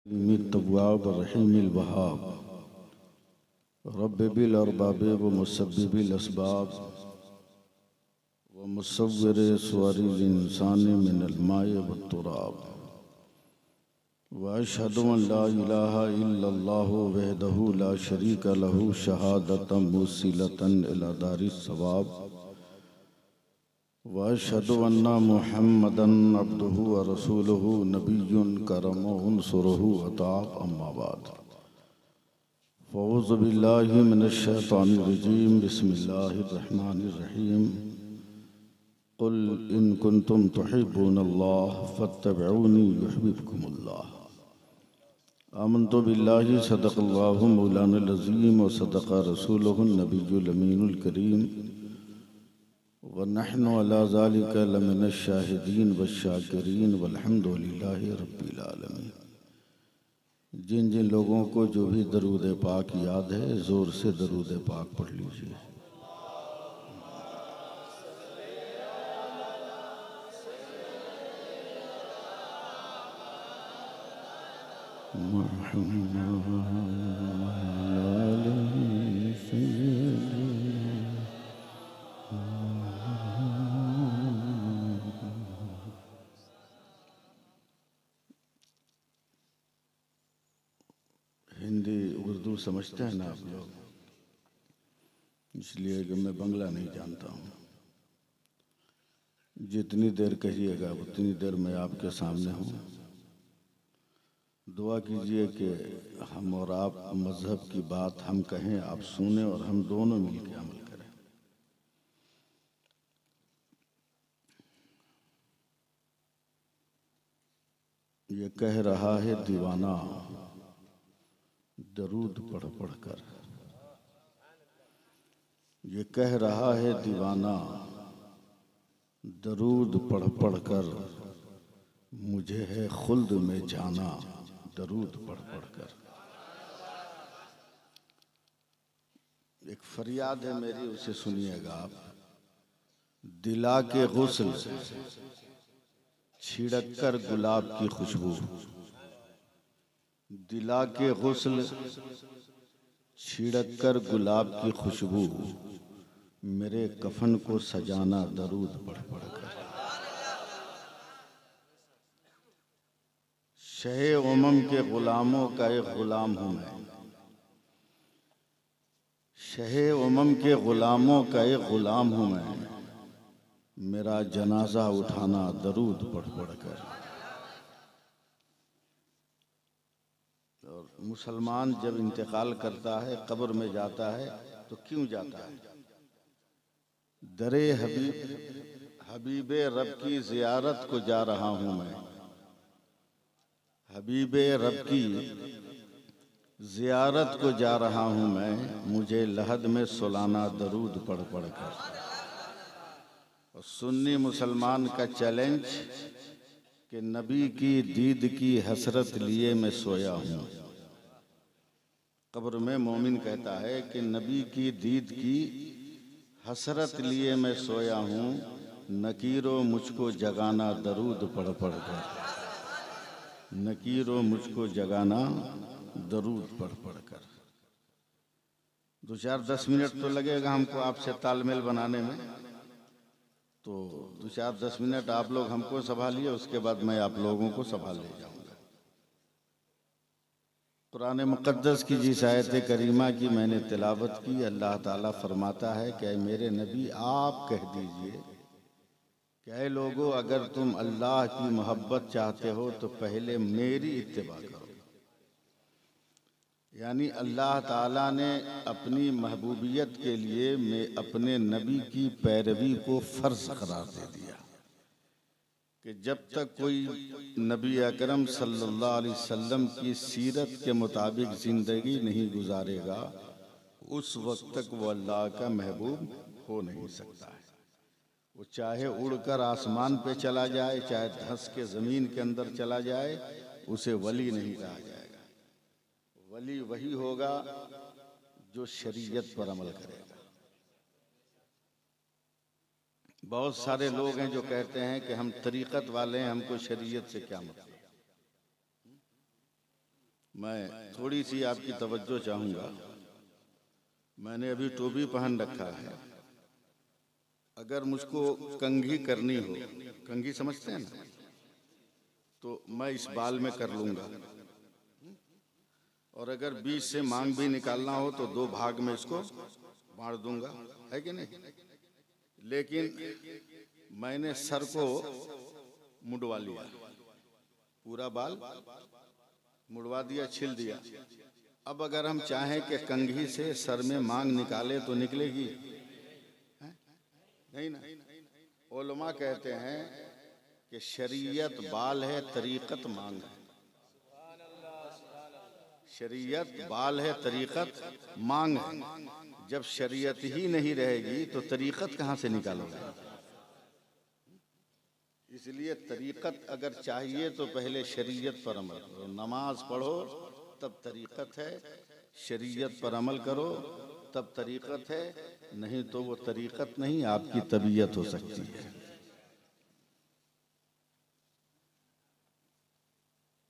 तव्वाब रहीमिल वहाब रब्बिल अरबाब व मुसब्बिबिल अस्बाब व मुसव्विर सुवरिल इंसान मिनल माय व तुराब व अशहदु अन ला इलाहा इल्लल्लाहु वहदहु ला शरीका लहु शहादतम मुसिलतन इला दारिस सवाब व अशहदु अन्ना मुहम्मदन अब्दुहु व रसूलुहु नबियुन करमो उनसुरुहु अताब अम्मा बाद फ़ऊज़ु बिल्लाहि मिनश शैतानिर रजीम बिस्मिल्लाहिर रहमानिर रहीम क़ुल इन कुन्तुम तुहिब्बूनल्लाह फत्तबिऊनी युहब्बुकुमुल्लाह आमन्तु बिल्लाहि सदक़ल्लाहु मौलानाल अज़ीम व सदक़ रसूलुहुन नबियुल अमीनुल करीम व नहनु अला ज़ालिका लमिनश शाहिदीन वश्शाकिरीन वल्हम्दुलिल्लाहि रब्बिल आलमीन। जिन जिन लोगों को जो भी दरूद पाक याद है ज़ोर से दरूद पाक पढ़ लीजिए। हिंदी उर्दू समझते हैं ना आप लोग, इसलिए कि मैं बंगला नहीं जानता हूँ। जितनी देर कहिएगा उतनी देर मैं आपके सामने हूँ। दुआ कीजिए कि हम और आप मज़हब की बात हम कहें, आप सुने और हम दोनों मिलकर अमल करें। ये कह रहा है दीवाना दरूद पढ़ पढ़ कर, ये कह रहा है दीवाना दरूद पढ़ पढ़ कर, मुझे है खुल्द में जाना दरूद पढ़ पढ़ कर। एक फरियाद है मेरी, उसे सुनिएगा आप। दिला के गुस्ल छिड़क कर गुलाब की खुशबू, दिला के गुस्ल छिड़क कर गुलाब की खुशबू, मेरे कफन को सजाना दरूद पढ़ पढ़ कर। शहे उमम के गुलामों का एक गुलाम हूँ मैं, शहे उमम के गुलामों का एक गुलाम हूँ मैं, मेरा जनाजा उठाना दरूद पढ़ पढ़ कर। और मुसलमान जब इंतकाल करता है, कब्र में जाता है, तो क्यों जाता है? दरे हबीबे रब की जियारत को जा रहा हूँ मैं, हबीबे रब की जियारत को जा रहा हूँ मैं, मुझे लहद में सुलाना दरूद पढ़ पढ़ कर। और सुन्नी मुसलमान का चैलेंज कि नबी की दीद की हसरत लिए मैं सोया हूँ। कब्र में मोमिन कहता है कि नबी की दीद की हसरत लिए मैं सोया हूँ, नकीरो मुझको जगाना दरूद पढ़ पढ़ कर, नकीरो मुझको जगाना दरूद पढ़ पढ़ कर। 2-4-10 मिनट तो लगेगा हमको आपसे तालमेल बनाने में, तो 2-4-10 मिनट आप लोग हमको संभालिए, उसके बाद मैं आप लोगों को संभाल ले जाऊंगा। कुरान मुक़द्दस की जिस आयत करीमा की मैंने तिलावत की, अल्लाह ताला फरमाता है कि मेरे नबी आप कह दीजिए कि ऐ लोगों, अगर तुम अल्लाह की मोहब्बत चाहते हो तो पहले मेरी इत्तिबा करो। यानी अल्लाह ताला ने अपनी महबूबियत के लिए मैं अपने नबी की पैरवी को फ़र्ज करार दे दिया कि जब तक कोई नबी अकरम सल्लल्लाहु अलैहि वसल्लम की सीरत के मुताबिक ज़िंदगी नहीं गुजारेगा, उस वक्त तक वो अल्लाह का महबूब हो नहीं सकता है। वो चाहे उड़कर आसमान पे चला जाए, चाहे धंस के ज़मीन के अंदर चला जाए, उसे वली नहीं कहा जाएगा। वली वही होगा जो शरीयत पर अमल करेगा। बहुत सारे लोग हैं जो कहते हैं कि हम तरीक़त वाले हैं, हमको शरीयत से क्या मतलब। मैं थोड़ी सी आपकी तवज्जो चाहूँगा। मैंने अभी टोपी पहन रखा है, अगर मुझको कंघी करनी हो, कंघी समझते हैं ना, तो मैं इस बाल में कर लूँगा, और अगर बीच से मांग भी निकालना हो तो 2 भाग में इसको बांट दूंगा, है कि नहीं। लेकिन मैंने सर को मुड़वा लिया, पूरा बाल मुड़वा दिया, छिल दिया। अब अगर हम चाहें कि कंघी से सर में मांग निकाले तो निकलेगी? नहीं ना। उलमा कहते हैं कि शरीयत बाल है, तरीकत मांग है। शरीयत बाल है, तरीकत मांग है। जब शरीयत ही नहीं रहेगी तो तरीकत कहाँ से निकालोगे? इसलिए तरीकत अगर चाहिए तो पहले शरीयत पर अमल करो। नमाज पढ़ो तब तरीकत है, शरीयत पर अमल करो तब तरीकत है, नहीं तो वो तरीकत नहीं, आपकी तबीयत हो सकती है।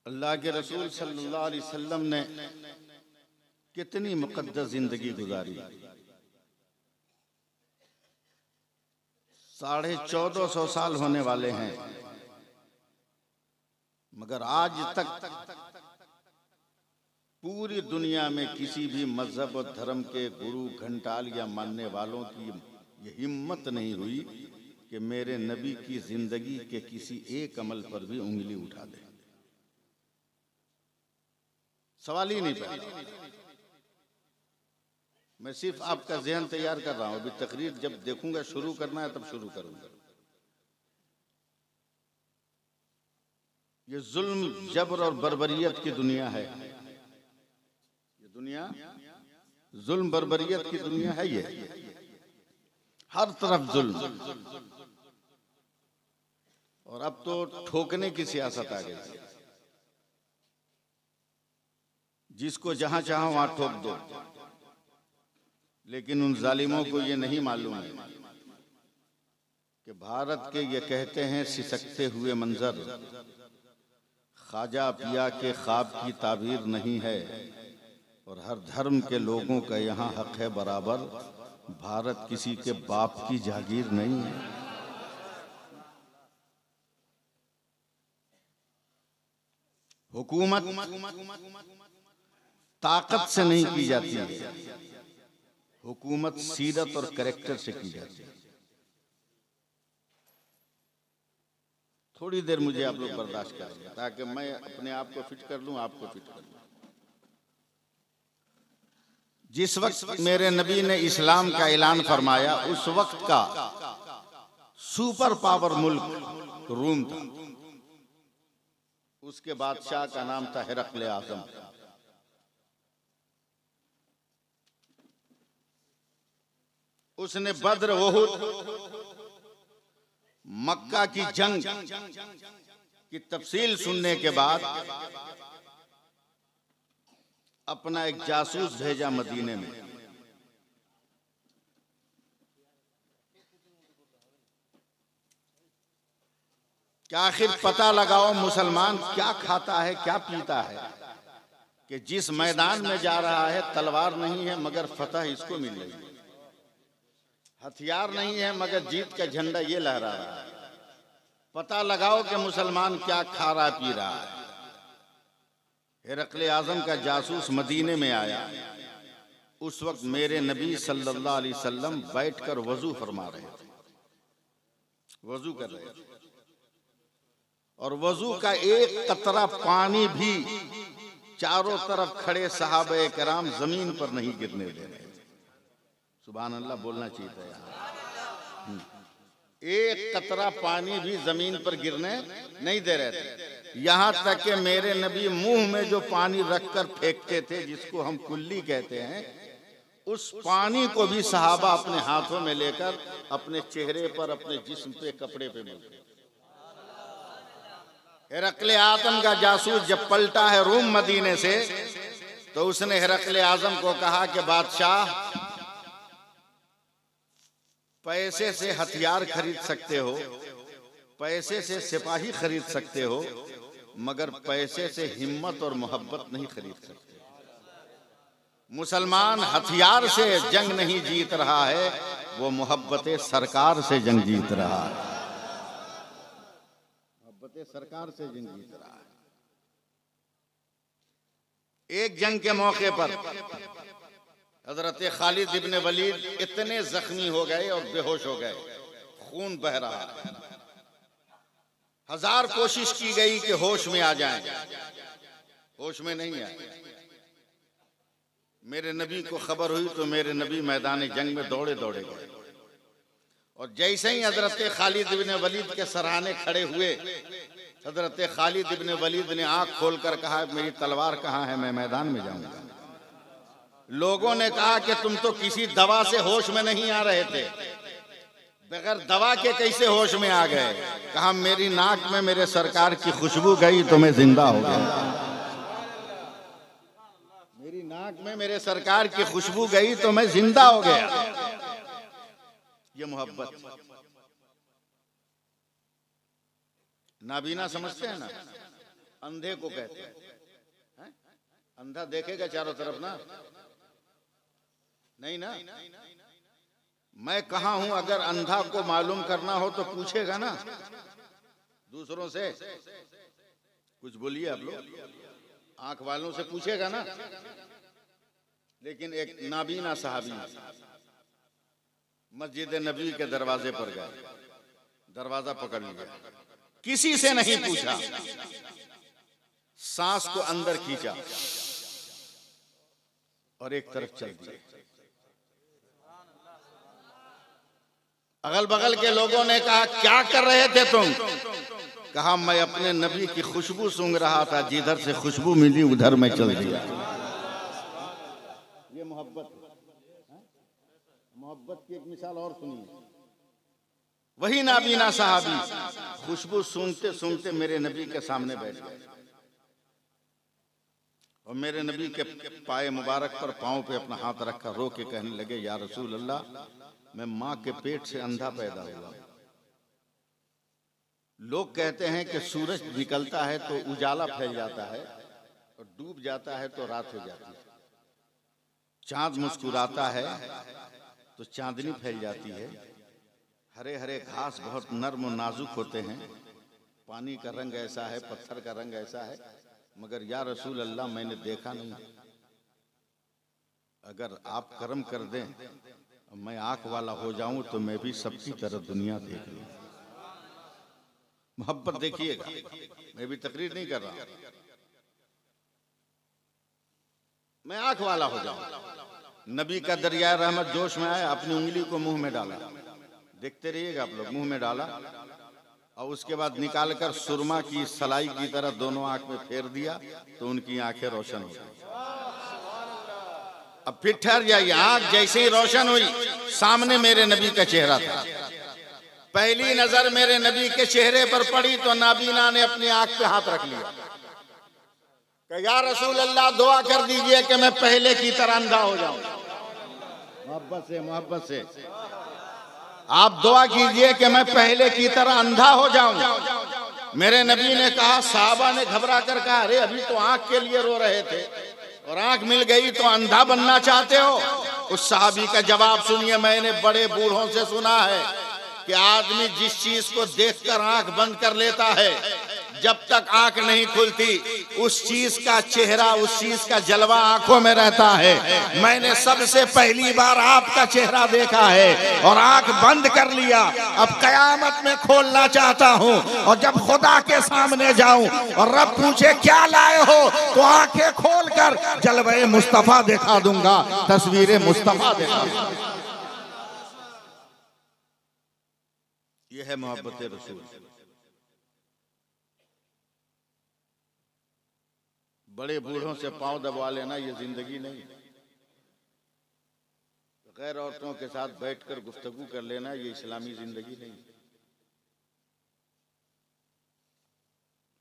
अल्लाह के रसूल सल्लल्लाहु अलैहि वसल्लम ने कितनी मुक़द्दस जिंदगी गुजारी। 1450 साल होने वाले हैं, मगर आज तक पूरी दुनिया में किसी भी मजहब और धर्म के गुरु घंटाल या मानने वालों की ये हिम्मत नहीं हुई कि मेरे नबी की जिंदगी के किसी एक अमल पर भी उंगली उठा दे। सवाल ही नहीं पैदा। मैं सिर्फ आपका ज़हन तैयार कर रहा हूं। अभी तकरीर जब देखूंगा शुरू करना है तब शुरू करूंगा। ये जुल्म, जबर और बर्बरियत की दुनिया है। ये दुनिया जुल्म बर्बरियत की दुनिया है। ये हर तरफ जुल्म, और अब तो ठोकने की सियासत आ गई। जिसको जहां चाहो वहां ठोक दो। लेकिन उन जालिमों को ये नहीं मालूम है कि भारत के ये कहते हैं सिसकते हुए मंजर ख्वाजा पिया के ख्वाब की ताबीर नहीं है, और हर धर्म के लोगों का यहाँ हक है बराबर। भारत किसी के बाप की जागीर नहीं है। हुकूमत ताकत से नहीं की जाती है, हुकूमत सीरत और कैरेक्टर से की जाती है। थोड़ी देर मुझे आप लोग बर्दाश्त करेंगे ताकि मैं अपने आप को फिट कर लूं, आपको फिट कर लूं। जिस वक्त मेरे नबी ने इस्लाम का ऐलान फरमाया, उस वक्त का सुपर पावर मुल्क रूम था। उसके बादशाह का नाम था हिरक़्ल आज़म। उसने बद्र, उहुद, मक्का की जंग की तफसील सुनने के बाद अपना एक जासूस भेजा मदीने में। क्या आखिर पता लगाओ मुसलमान क्या खाता है, क्या पीता है, कि जिस मैदान में जा रहा है तलवार नहीं है मगर फतह इसको मिल रही है, हथियार नहीं है मगर जीत का झंडा ये लहरा रहा है। पता लगाओ कि मुसलमान क्या खा रहा पी रहा है। हिरक़्ल आज़म का जासूस मदीने में आया। उस वक्त मेरे नबी सल्लल्लाहु अलैहि वसल्लम बैठकर वजू फरमा रहे थे, वजू कर रहे थे, और वजू का एक कतरा पानी भी चारों तरफ खड़े सहाबे कराम जमीन पर नहीं गिरने दे रहे थे। सुभान अल्लाह बोलना चाहिए था यार। एक कतरा पानी भी जमीन पर गिरने नहीं दे रहे थे। यहाँ तक कि मेरे नबी मुंह में जो पानी रखकर फेंकते थे, जिसको हम कुल्ली कहते हैं, उस पानी को भी सहाबा अपने हाथों में लेकर अपने चेहरे पर, अपने जिस्म पे, कपड़े पे मिलते। हिरक़्ल आज़म का जासूस जब पलटा है रूम मदीने से, तो उसने हिरक़्ल आज़म को कहा कि बादशाह, पैसे से हथियार खरीद सकते हो, पैसे से सिपाही खरीद सकते हो, मगर पैसे से हिम्मत और मोहब्बत नहीं खरीद सकते। मुसलमान हथियार से जंग नहीं जीत रहा है, वो मोहब्बत सरकार से जंग जीत रहा है। मोहब्बत सरकार से जंग जीत रहा है। एक जंग के मौके पर हजरत खालिद इब्न वलीद इतने जख्मी हो गए और बेहोश हो गए, खून बह रहा है। 1000 कोशिश की गई कि होश में आ जाएं, होश में नहीं आए। मेरे नबी को खबर हुई तो मेरे नबी मैदान जंग में दौड़े दौड़े गए, और जैसे ही हजरत खालिद इब्न वलीद के सराहने खड़े हुए, हजरत खालिद इब्न वलीद ने आंख खोलकर कहा, मेरी तलवार कहाँ है, मैं मैदान में जाऊंगा। लोगों ने कहा कि तुम तो किसी दवा से होश में नहीं आ रहे थे, बगैर दवा के कैसे होश में आ गए? कहा, मेरी नाक में मेरे सरकार की खुशबू गई तो मैं जिंदा हो गया। मेरी नाक में मेरे सरकार की खुशबू गई तो मैं जिंदा हो गया। ये मोहब्बत। नाबीना समझते हैं ना, अंधे को कहते हैं। अंधा देखेगा चारों तरफ ना, नहीं ना। मैं कहाँ हूं अगर अंधा को मालूम करना हो तो पूछेगा ना दूसरों से। कुछ बोलिए आप लोग, आंख वालों से पूछेगा ना। लेकिन एक नाबीना साहबी मस्जिद नबी के दरवाजे पर गए, दरवाजा पकड़ लिया, किसी से नहीं पूछा, सांस को अंदर खींचा और एक तरफ चल दिया। अगल बगल के लोगों ने कहा, क्या कर रहे थे तुम? कहा, मैं अपने नबी की खुशबू सूंघ रहा था, जिधर से खुशबू मिली उधर मैं चल दिया। ये मोहब्बत। मोहब्बत की एक मिसाल और सुनिए। वही नाबीना साहबी खुशबू सूंघते सूंघते मेरे नबी के सामने बैठ गए और मेरे नबी के पाए मुबारक पर, पांव पे अपना हाथ रखा, रो के कहने लगे, या रसूल अल्लाह, मैं माँ के पेट से अंधा पैदा हुआ। लोग कहते हैं कि सूरज निकलता है तो उजाला फैल जाता है और डूब जाता है तो रात हो जाती है। चांद मुस्कुराता है तो चांदनी फैल जाती है। हरे हरे घास बहुत नर्म और नाजुक होते हैं। पानी का रंग ऐसा है, पत्थर का रंग ऐसा है, मगर या रसूल अल्लाह मैंने देखा नहीं। अगर आप करम कर दें, मैं आंख वाला हो जाऊं तो मैं भी सबकी तरह दुनिया देख लूं। मोहब्बत देखिएगा, मैं भी तकरीर नहीं कर रहा, मैं आंख वाला हो जाऊं। नबी का दरिया रहमत जोश में आया, अपनी उंगली को मुंह में डाला, देखते रहिएगा आप लोग, मुंह में डाला और उसके बाद निकालकर सुरमा की सलाई की तरह दोनों आंख में फेर दिया तो उनकी आंखें रोशन हो गई। अब फिर ठहर जाइए, आंख जैसे ही रोशन हुई, सामने मेरे नबी का चेहरा था। पहली नजर मेरे नबी के चेहरे पर पड़ी तो नाबीना ने अपनी आंख पे हाथ रख लिया, कि या रसूल अल्लाह, दुआ कर दीजिए कि मैं पहले की तरह अंधा हो जाऊं। मोहब्बत से, मोहब्बत से आप दुआ कीजिए कि मैं पहले की तरह अंधा हो जाऊं। मेरे नबी ने कहा, साहबा ने घबरा कर कहा, अरे अभी तो आंख के लिए रो रहे थे और आंख मिल गई तो अंधा बनना चाहते हो? उस साहबी का जवाब सुनिए। मैंने बड़े बूढ़ों से सुना है कि आदमी जिस चीज को देखकर आंख बंद कर लेता है, जब तक आंख नहीं खुलती उस चीज का चेहरा, उस चीज का जलवा आंखों में रहता है। मैंने सबसे पहली बार आपका चेहरा देखा है और आंख बंद कर लिया। अब कयामत में खोलना चाहता हूं और जब खुदा के सामने जाऊं और रब पूछे क्या लाए हो, तो आंखें खोलकर जलवे मुस्तफा दिखा दूंगा, तस्वीरें मुस्तफा दिखा दूंगा। यह है मोहब्बत रसूल। बड़े बूढ़ों से पांव दबा लेना ये जिंदगी नहीं। गैर औरतों के साथ बैठकर गुफ्तगू कर लेना ये इस्लामी जिंदगी नहीं।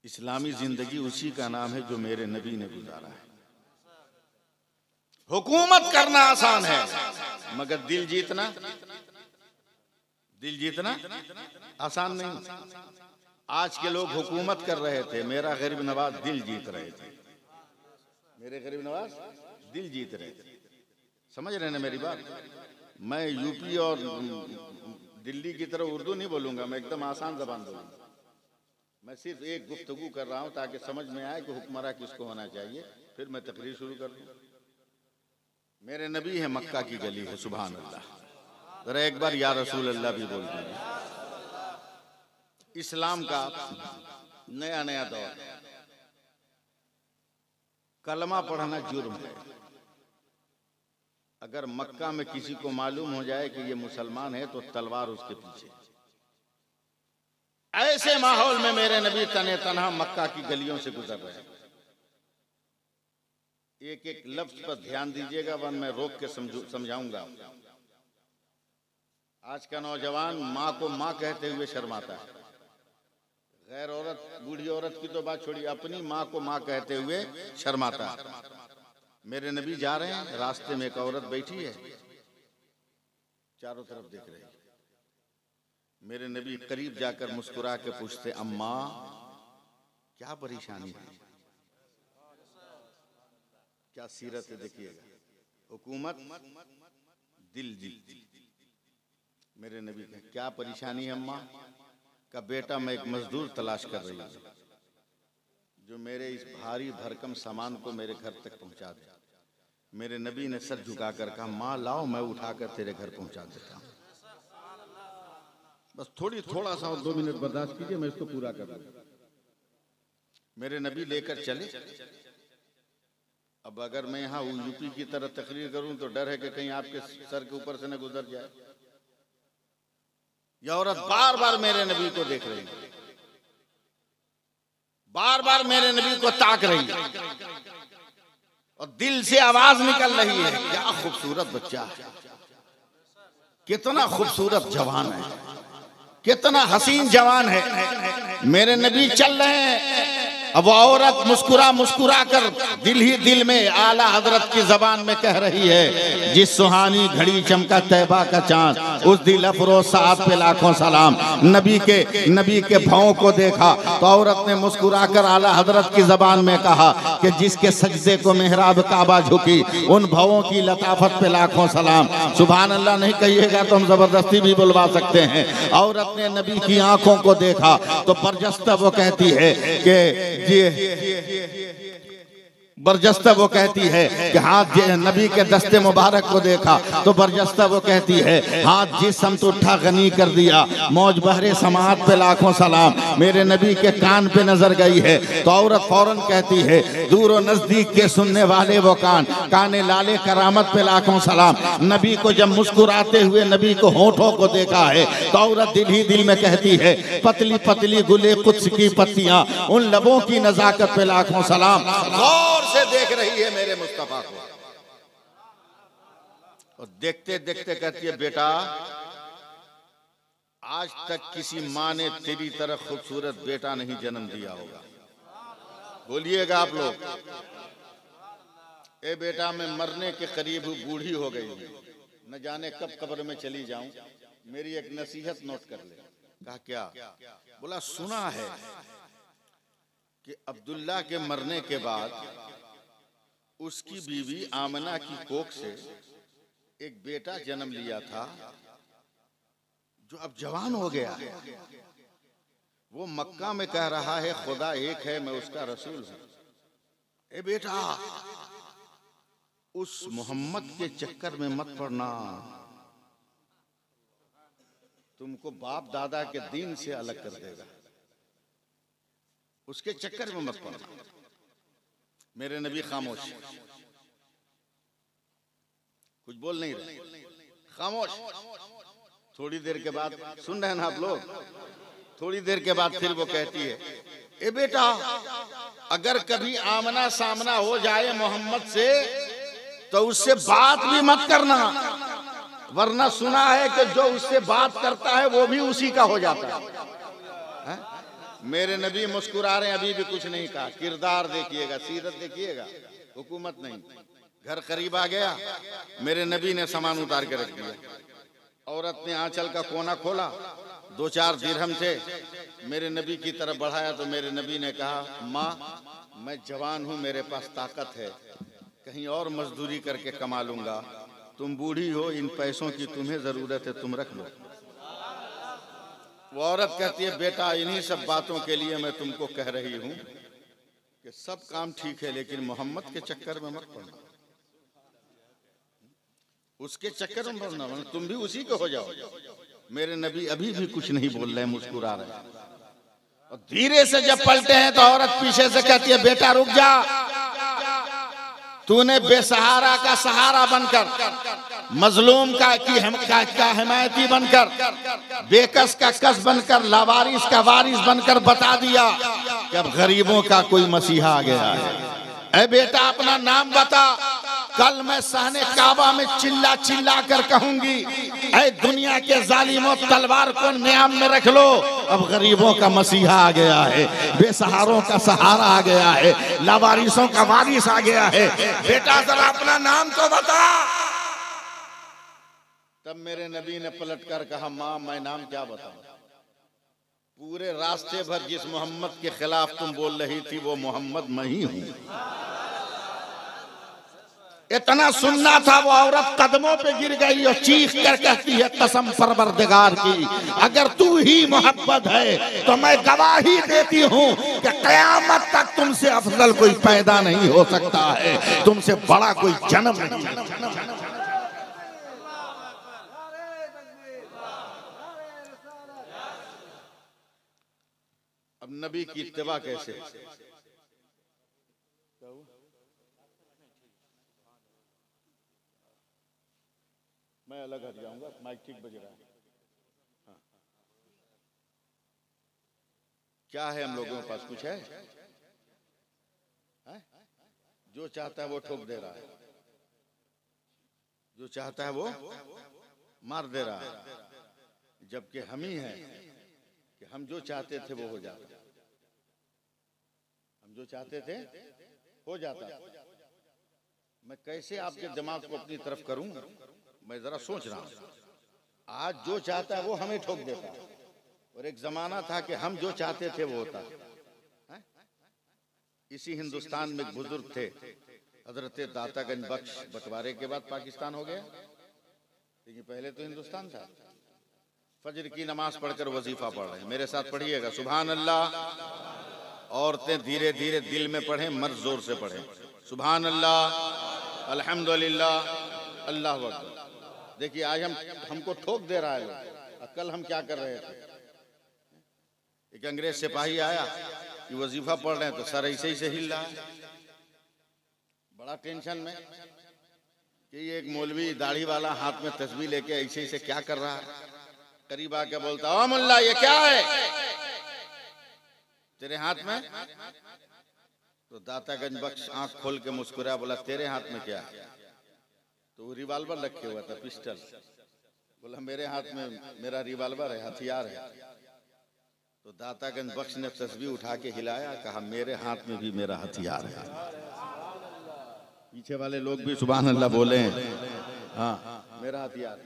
इस्लामी जिंदगी उसी का नाम है जो मेरे नबी ने गुजारा है। हुकूमत करना आसान है, मगर दिल जीतना आसान नहीं। आज के लोग हुकूमत कर रहे थे, मेरा गरीब नवाज दिल जीत रहे थे। मेरे गरीब नवाज दिल जीत रहे थे। समझ रहे ना मेरी बात? मैं यूपी और दिल्ली की तरह उर्दू नहीं बोलूंगा, मैं एकदम आसान जबान बोलूंगा। मैं सिर्फ एक गुफ्तगू कर रहा हूं ताकि समझ में आए कि हुक्मरान किसको होना चाहिए, फिर मैं तकरीर शुरू कर दूं। मेरे नबी है, मक्का की गली है, सुभान अल्लाह। जरा एक बार या रसूल अल्लाह भी बोल दीजिए। इस्लाम का नया नया दौर, कलमा पढ़ना जुर्म है। अगर मक्का में किसी को मालूम हो जाए कि ये मुसलमान है तो तलवार उसके पीछे। ऐसे माहौल में मेरे नबी तने तनहा मक्का की गलियों से गुजर रहे हैं। एक एक लफ्ज पर ध्यान दीजिएगा, वरना मैं रोक के समझाऊंगा। आज का नौजवान माँ को माँ कहते हुए शर्माता है। गैर औरत, बूढ़ी औरत की तो बात छोड़िए, अपनी माँ को माँ कहते हुए शर्माता है। मेरे नबी जा रहे हैं, रास्ते में एक औरत बैठी है, चारों तरफ देख रही है। मेरे नबी करीब जाकर मुस्कुरा के पूछते, अम्मा क्या परेशानी है? क्या सीरत है देखिएगा। हुकूमत दिल जीत। मेरे नबी का क्या परेशानी है अम्मा? का बेटा मैं एक मजदूर तलाश कर रही हूँ जो मेरे इस भारी भरकम सामान को मेरे घर तक पहुंचा दे। मेरे नबी ने सर झुकाकर कहा, माँ लाओ मैं उठाकर तेरे घर पहुंचा देता हूँ। बस थोड़ा सा 2 मिनट बर्दाश्त कीजिए, मैं इसको पूरा कर दूँ। मेरे नबी लेकर चले। अब अगर मैं यहाँ यूपी की तरह तकरीर करूं तो डर है कि कहीं आपके सर के ऊपर से न गुजर जाए। यह औरत बार बार मेरे नबी को देख रही है, बार बार मेरे नबी को ताक रही है और दिल से आवाज निकल रही है, क्या खूबसूरत बच्चा है, कितना खूबसूरत जवान है, कितना हसीन जवान है। मेरे नबी चल रहे हैं। अब वो औरत मुस्कुरा मुस्कुरा कर दिल ही दिल में आला हजरत की जबान में कह रही है, जिस सुहानी घड़ी चमका तैबा का चांद, उस दिल अफरोज साथ पे लाखों सलाम। नबी के भावों को देखा तो औरत ने मुस्कुरा कर आला हजरत की जबान में कहा कि जिसके सजदे को मेहराब काबा झुकी, उन भावों की लताफत पे लाखों सलाम। सुभान अल्लाह नहीं कहिएगा तो हम जबरदस्ती भी बुलवा सकते हैं। औरत ने नबी की आंखों को देखा तो बरजस्ता वो कहती है कि बरजस्ता वो कहती है कि हाथ नबी के दस्ते मुबारक को देखा तो बरजस्ता वो कहती है, हाथ जिस समत उठा गनी कर दिया, मौज बहरे समात पे लाखों सलाम। मेरे नबी के कान पे नजर गई है तो औरत फौरन कहती है, दूर और नजदीक के सुनने वाले वो काने लाले करामत पे लाखों सलाम। नबी को जब मुस्कुराते हुए नबी को होठों को देखा है तो औरत दिल ही दिल में कहती है, पतली पतली गुले कुद्स की पत्तियां, उन लबों की नजाकत पे लाखों सलाम। गौर से देख रही है मेरे मुस्तफा को और देखते देखते कहती है, बेटा आज तक किसी माँ ने तेरी तरह खूबसूरत बेटा नहीं जन्म दिया होगा। बोलिएगा आप लोग। ए बेटा मैं मरने के करीब हूँ, बूढ़ी हो गई हूँ, न जाने कब कब्र में चली जाऊं, मेरी एक नसीहत नोट कर ले। कहा क्या? बोला सुना है कि अब्दुल्ला के मरने के बाद उसकी बीवी आमना की कोख से एक बेटा जन्म लिया था जो अब जवान हो गया है। वो मक्का में कह रहा है खुदा एक है, मैं उसका रसूल हूं। ए बेटा उस मोहम्मद के चक्कर में मत पड़ना, तुमको बाप दादा के दीन से अलग कर देगा, उसके चक्कर में मत पड़ना। मेरे नबी खामोश, कुछ बोल नहीं रहे, खामोश। थोड़ी देर के बाद, सुन रहे हैं ना आप लोग, थोड़ी देर के बाद फिर वो कहती है, ए बेटा अगर कभी आमना सामना हो जाए मोहम्मद से तो उससे बात भी मत करना, वरना सुना है कि जो उससे बात करता है वो भी उसी का हो जाता है। मेरे नबी मुस्कुरा रहे हैं, अभी भी कुछ नहीं कहा। किरदार देखिएगा, सीरत देखिएगा, हुकूमत नहीं। घर करीब आ गया, मेरे नबी ने सामान उतार के रख दिया औरत ने आंचल का कोना खोला, 2-4 दिरहम थे, मेरे नबी की तरफ बढ़ाया तो मेरे नबी ने कहा, माँ मैं जवान हूँ, मेरे पास ताकत है, कहीं और मजदूरी करके कमा लूंगा, तुम बूढ़ी हो, इन पैसों की तुम्हें जरूरत है, तुम रख लो। वो औरत कहती है, बेटा इन्हीं सब बातों के लिए मैं तुमको कह रही हूँ कि सब काम ठीक है, लेकिन मोहम्मद के चक्कर में मत पड़ना, उसके चक्कर में पड़ना, तुम भी उसी के हो जाओ। मेरे नबी अभी भी कुछ नहीं बोल रहे, मुस्कुरा रहे हैं। और धीरे से जब पलटे हैं तो औरत पीछे से कहती है, बेटा रुक जा, तूने बेसहारा का सहारा बनकर, मजलूम का हिमायती बनकर, बेकस का कस बनकर, लावारिस का वारिस बनकर बता दिया कि अब गरीबों का कोई मसीहा आ गया है। ए बेटा अपना नाम बता, कल मैं सहने काबा में चिल्ला चिल्ला कर कहूंगी, ऐ दुनिया के जालिमों तलवार को न्याम में रख लो, अब गरीबों का मसीहा आ गया है, बेसहारों का सहारा आ गया है, लावारिसों का वारिस आ गया है, बेटा जरा अपना नाम तो बता। तब मेरे नबी ने पलट कर कहा, माँ मैं नाम क्या बताऊं, पूरे रास्ते भर जिस मोहम्मद के खिलाफ तुम बोल रही थी वो मोहम्मद मैं ही हूं। इतना सुनना था, वो औरत कदमों पे गिर गई और चीख कर कहती है, कसम परवरदिगार की, अगर तू ही मोहब्बत है तो मैं गवाही देती हूँ कि कयामत तक तुमसे अफजल कोई पैदा नहीं हो सकता है, तुमसे बड़ा कोई जन्म नहीं। अब नबी की इत्तिबा कैसे? मैं अलग हट जाऊंगा, माइक ठीक बज रहा है। हाँ। क्या है हम लोगों के पास? कुछ है? जो चाहता है वो ठोक दे रहा है, जो चाहता है वो मार दे रहा है, जबकि हम ही हैं कि हम जो चाहते थे वो हो जाता, हम जो चाहते थे हो जाता। मैं कैसे आपके दिमाग को अपनी तरफ करूं, मैं जरा सोच रहा हूं। आज जो चाहता है वो हमें ठोक देता है, और एक जमाना था कि हम जो चाहते थे वो होता है। इसी हिंदुस्तान में एक बुजुर्ग थे, हजरत दातागंज बख्श, बंटवारे के बाद पाकिस्तान हो गया, लेकिन पहले तो हिंदुस्तान था। फजर की नमाज पढ़कर वजीफा पढ़ रहे हैं, मेरे साथ पढ़िएगा, सुभान अल्लाह। औरतें धीरे धीरे दिल में पढ़ें, मर्द जोर से पढ़ें, सुभान अल्लाह, अल्हम्दुलिल्लाह, अल्लाह अकबर। देखिए आज हमको ठोक दे रहा है लोग। कल हम क्या कर रहे थे, एक अंग्रेज सिपाही आया कि वजीफा पढ़ रहे हैं तो सर ऐसे ही से हिल रहा है, बड़ा टेंशन में कि ये एक मौलवी दाढ़ी वाला हाथ में तस्बीह लेके ऐसे ही से क्या कर रहा है। करीब आके बोलता, ओ मुल्ला ये क्या है तेरे हाथ में? तो दातागंज बख्श आंख खोल के मुस्कुराया, बोला तेरे हाथ में क्या है? तो वो रिवाल्वर रखे हुआ था, पिस्टल। बोला मेरे हाथ में मेरा रिवाल्वर है, हथियार है। तो दातागंज बख्श ने तस्बीह उठा के हिलाया, कहा मेरे हाथ में भी मेरा हथियार है। पीछे वाले लोग भी सुभान अल्लाह बोले हैं, हाँ मेरा हथियार।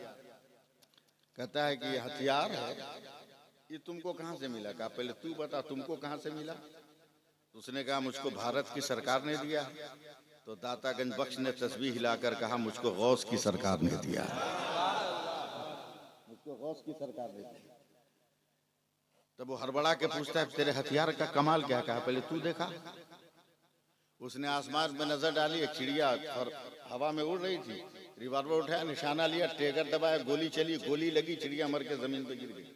कहता है कि ये हथियार है, ये तुमको कहाँ से मिला? कहा पहले तू बता तुमको कहाँ से मिला? उसने कहा मुझको भारत की सरकार ने दिया। तो दातागंज बख्श ने तस्बीह हिलाकर कहा मुझको गौस की सरकार ने दिया, मुझको गौस की सरकार ने दिया। तब वो हड़बड़ा के पूछता है तेरे हथियार का कमाल क्या? कहा पहले तू देखा। उसने आसमान में नजर डाली, एक चिड़िया और हवा में उड़ रही थी, रिवॉल्वर उठाया, निशाना लिया, ट्रिगर दबाया, गोली चली, गोली लगी, चिड़िया मर के जमीन पे गिर गई।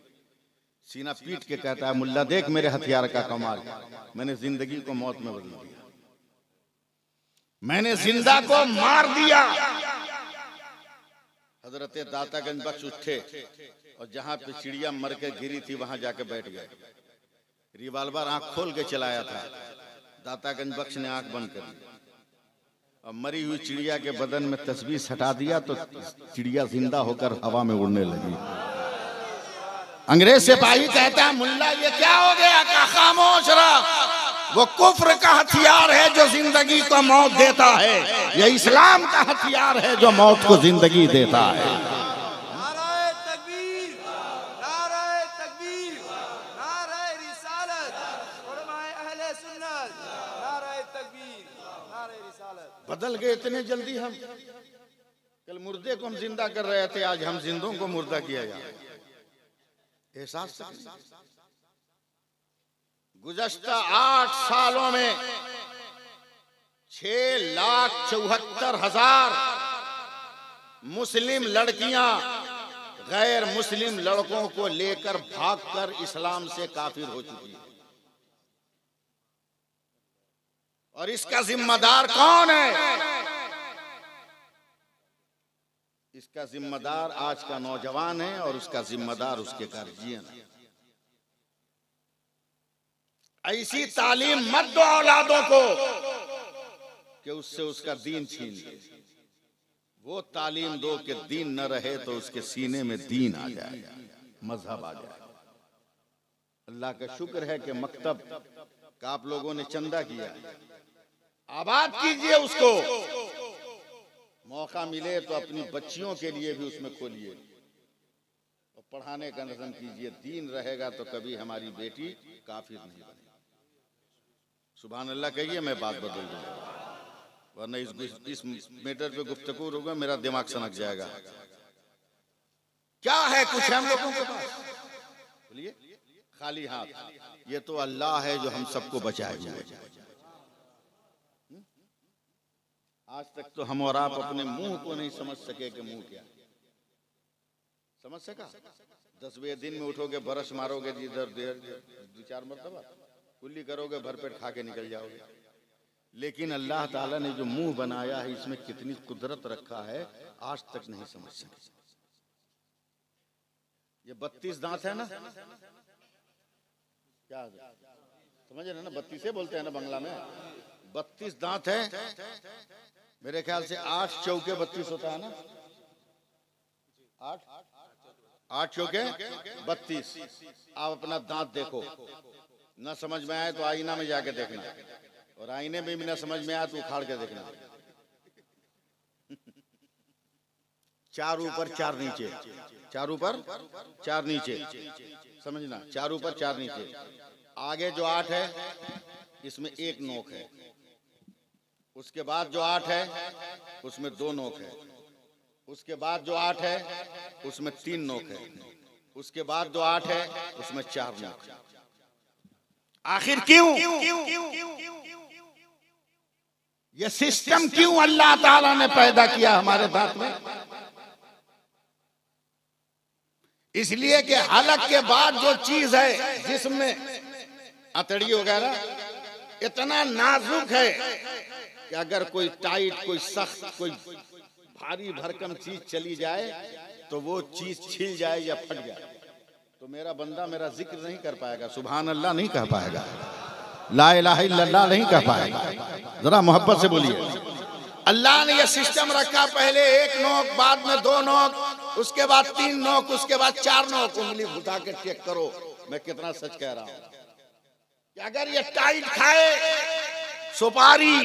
सीना पीट के कहता है मुल्ला देख मेरे हथियार का कमाल, मैंने जिंदगी को मौत में बदल दिया, मैंने जिंदा को मार दिया। हजरत दातागंज बख्श उठे और जहां पे चिड़िया मर के गिरी थी वहां जाके बैठ गए। रिवाल्वर आंख खोल के चलाया था, दातागंज बख्श ने आंख बंद कर दी और मरी हुई चिड़िया के बदन में तस्बीह हटा दिया तो चिड़िया जिंदा होकर हवा में उड़ने लगी। अंग्रेज सिपाही कहता है मुल्ला ये क्या हो गया? का खामोश रहा, वो कुफ्र का हथियार है जो जिंदगी को मौत देता है, ये इस्लाम का हथियार है जो मौत को जिंदगी देता है। बदल गए इतने जल्दी हम। कल मुर्दे को हम जिंदा कर रहे थे, आज हम जिंदों को मुर्दा किया जाए। एहसास गुज़श्ता 8 सालों में 6,74,000 मुस्लिम लड़कियां गैर मुस्लिम लड़कों को लेकर भागकर इस्लाम से काफिर हो चुकी है। और इसका जिम्मेदार कौन है? इसका जिम्मेदार आज का नौजवान है और उसका जिम्मेदार उसके गार्जियन है। ऐसी तालीम मत दो औलादों को कि उससे उसका दीन छीन ले। वो तालीम दो कि दीन न रहे तो उसके सीने में दीन आ जाए, मजहब आ जाए। अल्लाह का शुक्र है कि मकतब का आप लोगों ने चंदा किया, आबाद कीजिए उसको। मौका मिले तो अपनी बच्चियों के लिए भी उसमें खोलिए और पढ़ाने का नज़म कीजिए। दीन रहेगा तो कभी हमारी बेटी काफिर नहीं बनेगी। सुभान अल्लाह कहिए, मैं बात बदल दूंगा, वरना इस मैटर पे गुफ्तगू होगा मेरा दिमाग सनक जाएगा। क्या है कुछ हम लोगों के पास? बोलिए, खाली हाथ। ये तो अल्लाह है जो हम सबको बचाए हुए। आज तक तो हम और आप अपने मुंह को नहीं समझ सके कि मुंह क्या समझ सका। 10वें दिन में उठोगे, बरस मारोगे इधर 2-4 मरतबा, कुल्ली करोगे, भरपेट खा के निकल जाओगे। लेकिन अल्लाह ताला ने जो मुंह बनाया है, इसमें कितनी कुदरत रखा है, आज तक नहीं समझ सके। ये 32 दांत है ना, क्या समझ रहे ना? 32 बोलते हैं ना बंगला में। 32 दांत है। मेरे ख्याल से 8 चौके 32 होता है ना। 8 चौके 32। आप अपना दांत देखो, न समझ में आए तो आईना में जाके देखना, और आईने में भी न समझ में आए तो उखाड़ के देखना। 4 ऊपर 4 नीचे, 4 ऊपर 4 नीचे, समझना। 4 ऊपर 4 नीचे। आगे जो 8 है इसमें 1 नोक है। उसके बाद जो 8 है उसमें 2 नोक है। उसके बाद जो 8 है उसमें 3 नोक है। उसके बाद जो 8 है उसमें 4 नोक। आखिर क्यों? ये सिस्टम क्यों अल्लाह ताला ने पैदा किया हमारे दांत में? इसलिए कि हलक के बाद जो चीज है जिसमें अतड़ी वगैरह इतना नाजुक है कि अगर कोई टाइट, कोई सख्त, कोई भारी भरकम चीज चली जाए तो वो चीज छिल जाए या फट जाए तो मेरा बंदा मेरा जिक्र नहीं कर पाएगा, सुभान अल्लाह नहीं कह पाएगा, ला इलाहा इल्लल्लाह नहीं कह पाएगा। जरा मोहब्बत से बोलिए। अल्लाह ने यह सिस्टम रखा, पहले 1 नोक, बाद में 2 नोक, उसके बाद 3 नोक, उसके बाद 4 नोक। उंगली उठा के चेक करो मैं कितना सच कह रहा हूं। कि अगर ये टाइट खाए, सुपारी,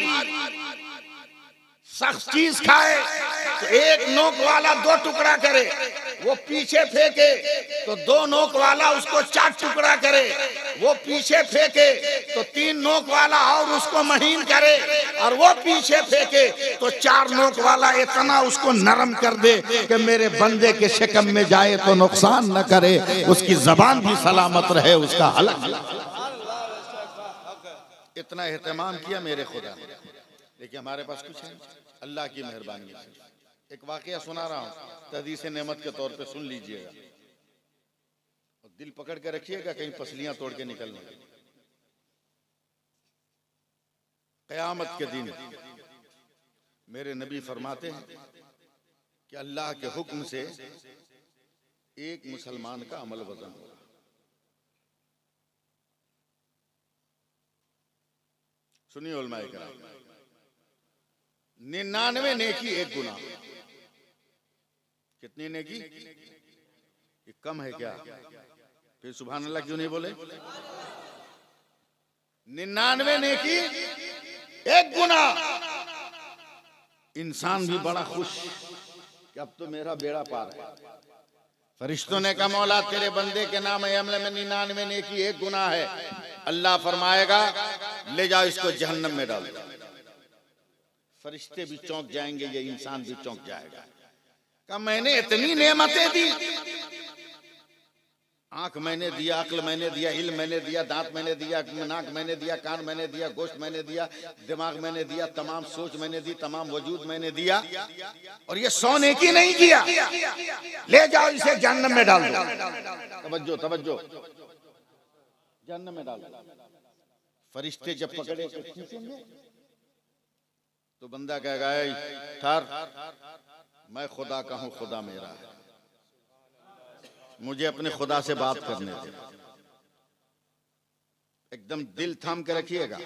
सख्त चीज खाए तो 1 नोक वाला 2 टुकड़ा करे, वो पीछे फेंके तो 2 नोक वाला उसको 4 टुकड़ा करे, वो पीछे फेंके तो 3 नोक वाला और उसको महीन करे, और वो पीछे फेंके तो 4 नोक वाला इतना उसको नरम कर दे कि मेरे बंदे के शिकम में जाए तो नुकसान न करे, उसकी जबान भी सलामत रहे, उसका हलक। इतना एहतमाम किया मेरे खुदा। देखिए हमारे पास कुछ है, अल्लाह की मेहरबानी है। एक वाकया सुना रहा हूँ, तहदीस नेमत के तौर पे सुन लीजिएगा और दिल पकड़ के रखिएगा, कहीं पसलियां तोड़ के निकलने। क़यामत के दिन मेरे नबी फरमाते हैं कि अल्लाह के हुक्म से एक मुसलमान का अमल वजन होगा। सुनिए उलमाए कराम, 99 नेकी 1 गुनाह। कितनी नेकी? ये कम है क्या? फिर सुभान अल्लाह क्यों नहीं बोले? 99 नेकी 1 गुनाह। इंसान भी बड़ा खुश कि अब तो मेरा बेड़ा पार है। फरिश्तों ने कहा मौला तेरे बंदे के नाम अमल में 99 नेकी 1 गुनाह है। अल्लाह फरमाएगा ले जाओ इसको जहन्नम में डाल दो। फरिश्ते भी चौंक जाएंगे, ये इंसान भी चौंक जाएगा। कहा मैंने इतनी नेमतें दी, आंख मैंने दिया, अक्ल मैंने दिया, इल्म मैंने दिया, दांत मैंने दिया, नाक मैंने दिया, कान मैंने दिया, गोश्त मैंने दिया, दिमाग मैंने दिया, तमाम सोच मैंने दी, तमाम वजूद मैंने दिया, और ये 100 नेकी नहीं किया। ले जाओ इसे जहन्नम में डाल दो। तवज्जो तवज्जो, जहन्नम में डाल दो। फरिश्ते जब पकड़े तो खींचेंगे, तो बंदा कहेगा ठहर, मैं खुदा का हूं, खुदा मेरा है, मुझे अपने खुदा से बात करने दे। एकदम दिल थाम के रखिएगा।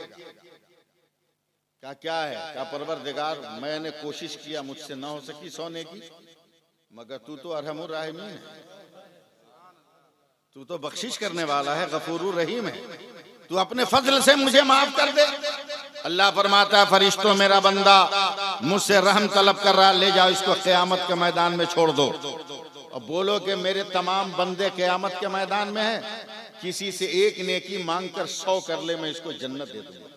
क्या है? क्या परवरदिगार, मैंने कोशिश किया, मुझसे ना हो सकी 100 नेकी, मगर तू तो अरहमुर राहिमीन है, तू तो बख्शिश करने वाला है, गफूरुर रहीम है, तू अपने फजल से मुझे माफ कर दे। अल्लाह फरमाता है फरिश्तों, मेरा बंदा मुझसे रहम तलब कर रहा, ले जाओ इसको क़यामत के मैदान में छोड़ दो। और बोलो कि मेरे तमाम बंदे क़यामत के मैदान में हैं, किसी से एक नेकी मांगकर 100 कर ले, मैं इसको जन्नत दे दूंगा।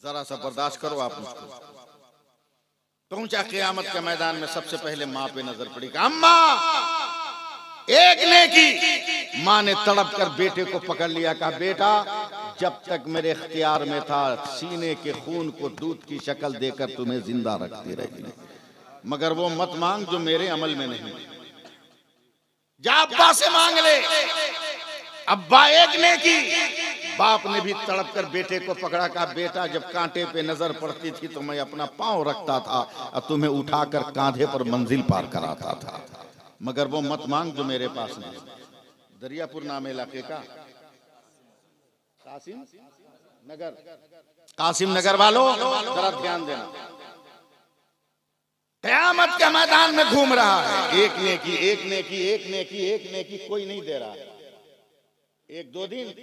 जरा सा बर्दाश्त करो आप मुझको। पहुंचा क़यामत के मैदान में, सबसे पहले माँ पे नजर पड़ी, अम्मा एक नेकी। माँ ने तड़प कर बेटे को पकड़ लिया, कहा बेटा जब तक मेरे इख्तियार में था, सीने के खून को दूध की शक्ल देकर तुम्हें जिंदा रखती रही, मगर वो मत मांग जो मेरे अमल में नहीं। जा अब्बा से मांग ले। अब्बा एक नेकी। बाप ने भी तड़प कर बेटे को पकड़ा, कहा बेटा जब कांटे पे नजर पड़ती थी तो मैं अपना पांव रखता था और तुम्हें उठाकर कांधे पर मंजिल पार कराता था, मगर वो मत मांग जो मेरे पास नहीं। दरियापुर नाम इलाके का कासिम नगर वालों जरा ध्यान देना, क़यामत के मैदान में घूम रहा है, एक नेकी एक नेकी एक नेकी एक नेकी, कोई नहीं दे रहा। 1-2 दिन,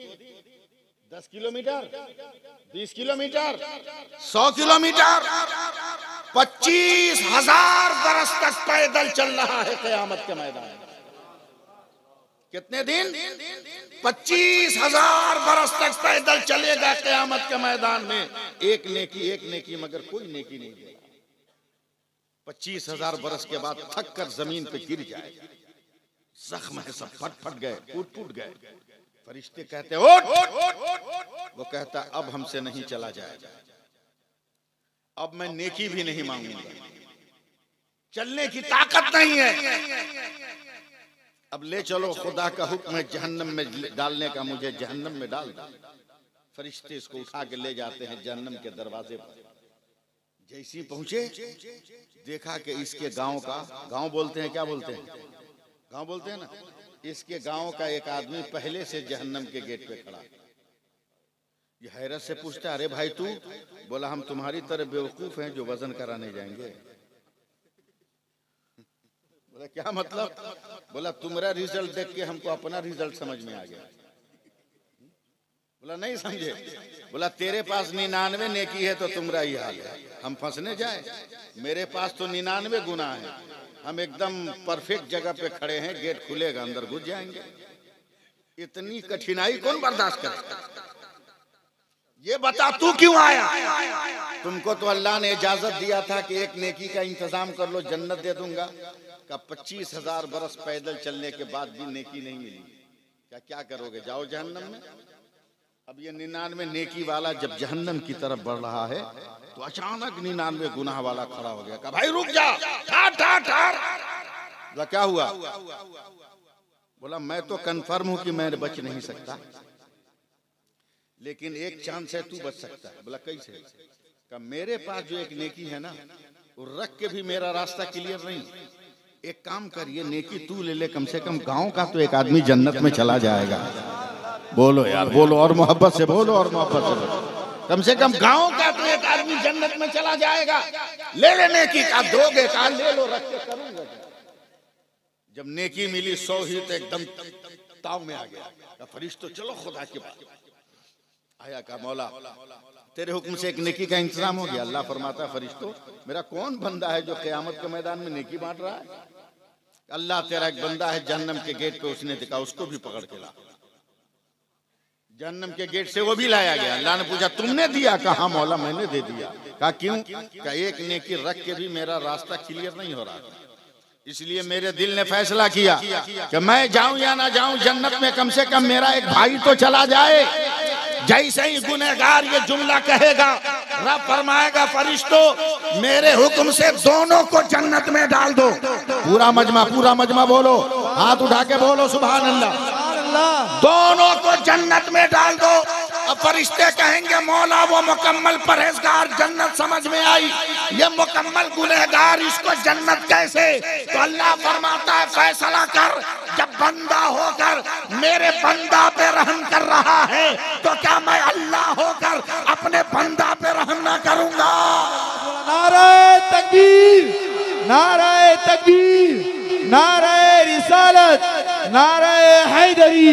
10 किलोमीटर, 20 किलोमीटर, 100 किलोमीटर, 25,000 बरस तक पैदल चल रहा है क़यामत के मैदान में। कितने दिन? 25,000 बरस तक पैदल चलेगा क़यामत के मैदान में, एक नेकी, मगर कोई नेकी नहीं देगा। 25,000 बरस के बाद थक कर जमीन पे गिर जाए, जख्म है सब फट गए, टूट गए। फरिश्ते कहते उठ, वो कहता अब हमसे नहीं चला जाएगा, अब मैं नेकी भी नहीं मांगूंगा, चलने की ताकत नहीं है, अब ले चलो, खुदा का हुक्म है जहन्नम में डालने का, मुझे जहन्नम में डाल दो। फरिश्ते इसको उठा के ले जाते हैं जहन्नम के दरवाजे पर। जैसे ही पहुंचे, देखा कि इसके गांव का, गांव बोलते हैं, क्या बोलते हैं, गांव बोलते हैं ना, इसके गांव का एक आदमी पहले से जहन्नम के गेट पे खड़ा। ये हैरत से पूछता, अरे भाई तू? बोला हम तुम्हारी तरह बेवकूफ हैं जो वजन कराने जाएंगे। बोला क्या मतलब? बोला तुम्हारा रिजल्ट देख के हमको अपना रिजल्ट समझ में आ गया। बोला नहीं समझे। बोला तेरे पास 99 नेकी है तो तुम्हारा ही हाल है, हम फंसने जाए? मेरे पास तो 99 गुनाह है, हम एकदम परफेक्ट जगह पे खड़े हैं, गेट खुलेगा अंदर घुस जाएंगे। इतनी कठिनाई कौन बर्दाश्त करे? ये बता तू क्यों आया? तुमको तो अल्लाह ने इजाजत दिया था कि एक नेकी का इंतजाम कर लो, जन्नत दे दूंगा। का 25,000 बरस पैदल चलने के बाद भी नेकी नहीं मिली, क्या करोगे? जाओ जहन्नम में। अब ये 99 नेकी वाला जब जहन्नम की तरफ बढ़ रहा है तो अचानक 99 गुनाह वाला खड़ा हो गया। कहा भाई रुक जा, ठार ठार ठार। बोला क्या हुआ? बोला मैं तो कंफर्म हूं कि मैं बच नहीं सकता, लेकिन एक चांस है तू बच सकता है। बोला कैसे? कहा मेरे पास जो एक नेकी है ना, वो रख के भी मेरा रास्ता क्लियर नहीं। एक काम कर, ये नेकी तू ले ले, कम से कम गांव का तो एक आदमी जन्नत में चला जाएगा। बोलो यार, बोलो और मोहब्बत से बोलो, और मोहब्बत से बोलो। कम से कम गांव का तो एक आदमी जन्नत में चला जाएगा। ले ले नेकी। का दोगे? का ले लो, रख के करूंगा। जब नेकी मिली 100 ही तो एकदम ताव में आ गया। फरिश्तों चलो खुदा के पास आया। का मौला तेरे हुक्म से एक नेकी का इंतजाम हो गया। अल्लाह फरमाता फरिश्तों मेरा कौन बंदा है जो क़यामत के मैदान में नेकी बांट रहा है? अल्लाह तेरा एक बंदा है जहन्नम के गेट पे, उसने देखा, उसको भी पकड़ के ला। जहन्नम के गेट से वो भी लाया गया। अल्लाह ने पूछा तुमने दिया? कहा मौला मैंने दे दिया। कहा क्यों? कहा एक नेकी रख के भी मेरा रास्ता क्लियर नहीं हो रहा था, इसलिए मेरे दिल ने फैसला किया कि मैं जाऊं या ना जाऊं, जन्नत में कम से कम मेरा एक भाई तो चला जाए। जैसे ही गुनहगार ये जुमला कहेगा, रब फरमाएगा फरिश्तों मेरे हुक्म से दोनों को जन्नत में डाल दो। पूरा मजमा बोलो, हाथ उठा के बोलो सुभान अल्लाह। दोनों को जन्नत में डाल दो। अब फरिश्ते कहेंगे मौला वो मुकम्मल परहेजगार जन्नत समझ में आई, ये मुकम्मल गुनहगार इसको जन्नत कैसे? तो अल्लाह फरमाता है फैसला कर, जब बंदा होकर मेरे बंदा पे रहम कर रहा है तो क्या मैं अल्लाह होकर अपने बंदा पे रहम ना करूंगा? नारे तकबीर, नारे तकबीर, नारे रिसालत, नारे हैदरी,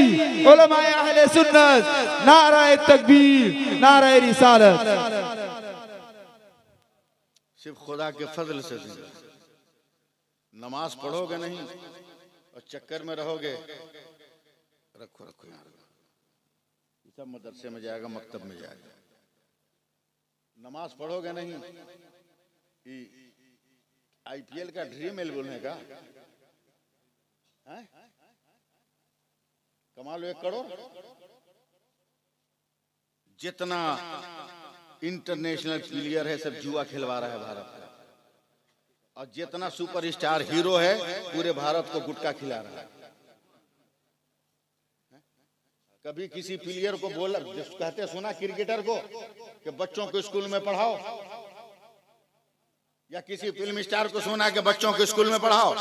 उलमाए अहले सुन्नत, नारे तकबीर, नारे रिसालत। सिर्फ खुदा के फजल से नमाज पढ़ोगे नहीं और चक्कर में रहोगे, रखो यार, सब मदरसे में जाएगा, मकतब में जाएगा। नमाज पढ़ोगे नहीं, IPL का ड्रीम 11 का है? कमा लो 1 करोड़। जितना इंटरनेशनल प्लेयर है सब जुआ खिलवा रहा है भारत का, और जितना सुपरस्टार हीरो है पूरे भारत को गुटखा खिला रहा है। कभी किसी प्लेयर को बोला, कहते सुना क्रिकेटर को कि बच्चों को स्कूल में पढ़ाओ, या किसी फिल्म स्टार को सुना कि बच्चों को स्कूल में पढ़ाओ?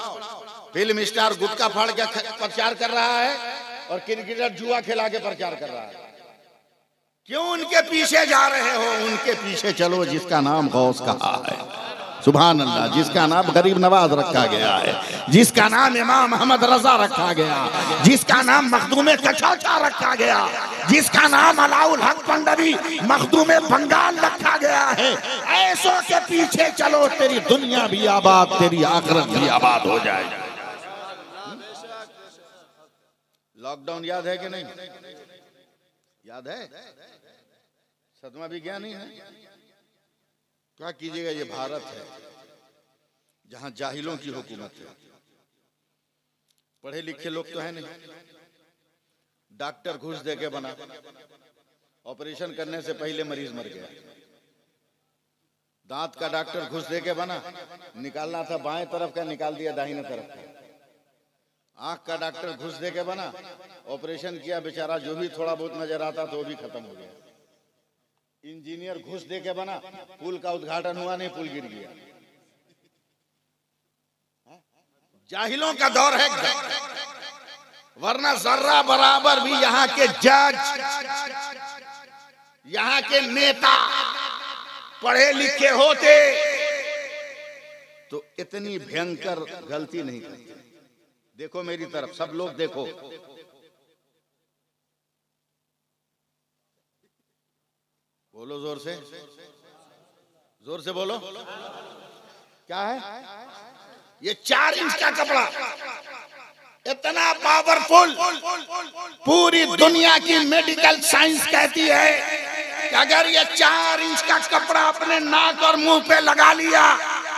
फिल्म स्टार गुटखा फाड़ के प्रचार कर रहा है और क्रिकेटर जुआ खिला के प्रचार कर रहा है। क्यों उनके पीछे जा रहे हो? उनके पीछे चलो जिसका नाम गौस कहा है, सुभान अल्लाह, जिसका नाम गरीब नवाज रखा गया है, जिसका नाम इमाम अहमद रजा रखा गया, जिसका नाम मखदूम कचौचा रखा गया, जिसका नाम अलाउल हक पंडवी मखदूम बंगाल रखा गया है। ऐसों के पीछे चलो, तेरी दुनिया भी आबाद, तेरी आखिरत भी आबाद हो जाए। लॉकडाउन याद है कि नहीं? याद है? सदमा भी गया नहीं है? क्या कीजिएगा, ये भारत है जहां जाहिलों की हुकूमत है। पढ़े लिखे लोग तो है नहीं। डॉक्टर घूस दे के बना, ऑपरेशन करने से पहले मरीज मर गया। दांत का डॉक्टर घूस दे के बना, निकालना था बाएं तरफ का, निकाल दिया दाहिने तरफ का। आंख का डॉक्टर घुस दे के बना, ऑपरेशन किया, बेचारा जो भी थोड़ा बहुत नजर आता तो वो भी खत्म हो गया। इंजीनियर घुस दे के बना, पुल का उद्घाटन हुआ नहीं, पुल गिर गया। जाहिलों का दौर है, वरना जर्रा बराबर भी यहाँ के जज, यहाँ के नेता पढ़े लिखे होते तो इतनी भयंकर गलती नहीं करते। देखो मेरी तरफ, सब लोग देखो, बोलो जोर से बोलो। क्या है ये? 4 इंच का कपड़ा, इतना पावरफुल। पूरी दुनिया की मेडिकल साइंस कहती है कि अगर ये 4 इंच का कपड़ा अपने नाक और मुंह पे लगा लिया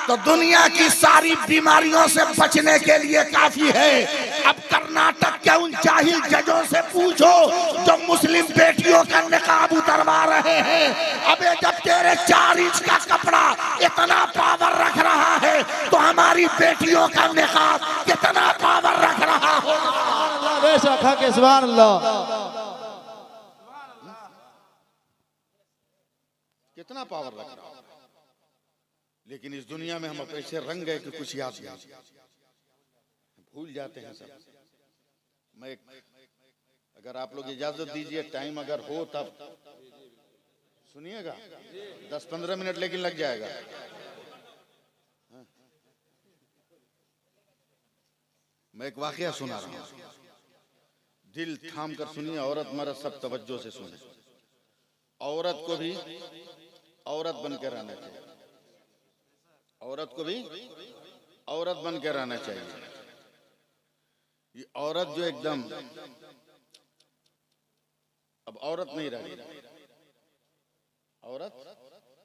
तो दुनिया की सारी बीमारियों से बचने के लिए काफी है। अब कर्नाटक के उन जाहिल जजों से पूछो जो मुस्लिम बेटियों का निकाब उतरवा रहे हैं, अबे जब तेरे 4 इंच का कपड़ा इतना पावर रख रहा है तो हमारी बेटियों का निकाब कितना पावर रख रहा होगा? बेशक हक है, सुभान अल्लाह। कितना पावर रख रहा है। लेकिन इस दुनिया में हम ऐसे रंग गए कि कुछ याद नहीं, भूल जाते हैं सब। मैं अगर आप लोग इजाजत दीजिए, टाइम अगर हो तब सुनिएगा, 10-15 मिनट लेकिन लग जाएगा। मैं एक वाकया सुना रहा हूं, दिल थाम कर सुनिए, औरत मर्द सब तवज्जो से सुने। औरत को भी औरत बन के रहना चाहिए, औरत को भी औरत बन के रहना चाहिए। ये औरत जो एकदम अब औरत नहीं रही, औरत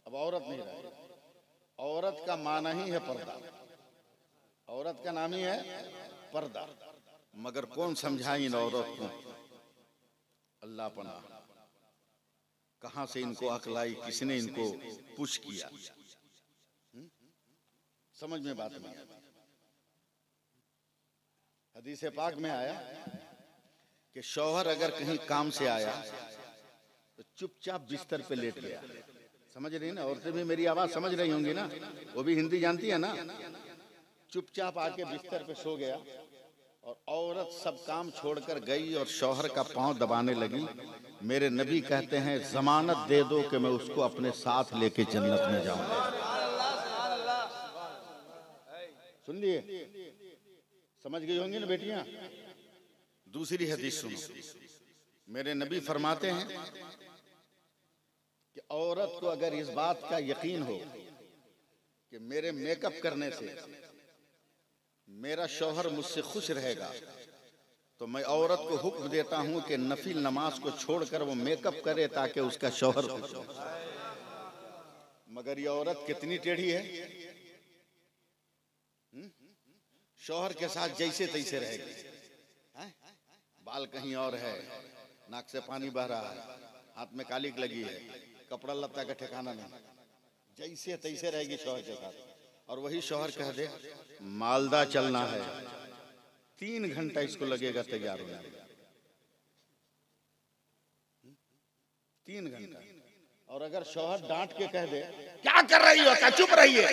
अब औरत नहीं रही। औरत का माना ही है पर्दा, औरत का नाम ही है पर्दा। मगर कौन समझाए इन औरत को? अल्लाह पना, कहां से इनको अक्ल आई, किसने इनको पुश किया? समझ में बात नहीं आती। हदीस पाक में आया कि शौहर अगर कहीं काम से आया तो चुपचाप बिस्तर पे लेट गया। समझ रही ना? औरतें भी मेरी आवाज समझ रही होंगी ना, वो भी हिंदी जानती है ना। चुपचाप आके बिस्तर पे सो गया और औरत सब काम छोड़कर गई और शौहर का पांव दबाने लगी। मेरे नबी कहते हैं जमानत दे दो कि मैं उसको अपने साथ लेके जन्नत में जाऊंगा। सुन लिए? समझ गई होंगी ना बेटियां? दूसरी हदीस सुनो। मेरे नबी फरमाते हैं कि औरत को अगर इस बात का यकीन हो कि मेरे मेकअप करने से मेरा शौहर मुझसे खुश रहेगा, तो मैं औरत को हुक्म देता हूं कि नफिल नमाज को छोड़कर वो मेकअप करे ताकि उसका शौहर खुश हो। मगर ये औरत कितनी टेढ़ी है, शौहर के साथ जैसे तैसे रहेगी। बाल कहीं और है, नाक से पानी बह रहा है, हाथ में कालिक लगी है, कपड़ा लत्ता का ठिकाना नहीं, जैसे तैसे रहेगी शौहर के साथ। और वही शौहर कह दे मालदा चलना है, 3 घंटा इसको लगेगा तैयार होने में, 3 घंटा। और अगर शौहर डांट के कह दे क्या कर रही हो, क्या चुप रहिए,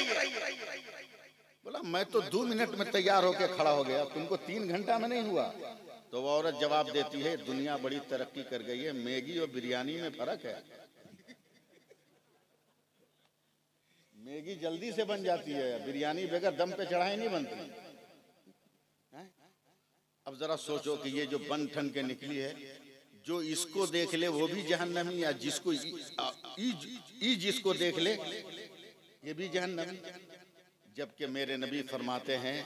बोला मैं तो 2 मिनट में तैयार होकर खड़ा हो गया, तुमको 3 घंटा में नहीं हुआ। तो वो औरत जवाब देती है दुनिया बड़ी तरक्की कर गई है, मैगी और बिरयानी में फर्क है। मैगी जल्दी से बन जाती है, बिरयानी बगैर दम पे चढ़ाई नहीं बनती। अब जरा सोचो कि ये जो बन ठन के निकली है, जो इसको देख ले वो भी जहन्नमी, या जिसको जिसको देख ले ये भी जहन्नमी। जबकि मेरे नबी फरमाते हैं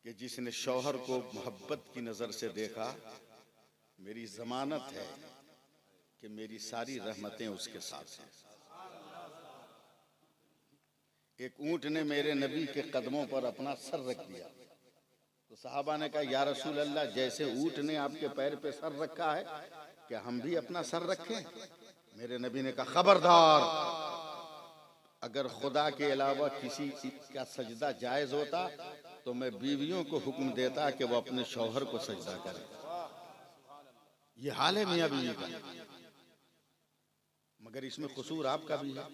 कि जिसने शौहर को मोहब्बत की नजर से देखा, मेरी जमानत है कि मेरी सारी रहमतें उसके साथ हैं। एक ऊंट ने मेरे नबी के कदमों पर अपना सर रख दिया, तो सहाबा ने कहा या रसूल अल्लाह, जैसे ऊंट ने आपके पैर पे सर रखा है, क्या हम भी अपना सर रखें? मेरे नबी ने कहा खबरदार, अगर खुदा के अलावा किसी का सजदा जायज होता तो मैं बीवियों को हुक्म देता कि वो अपने शौहर को सजदा करें। ये हाल है मियां बीवी का। मगर इसमें कसूर आपका भी है।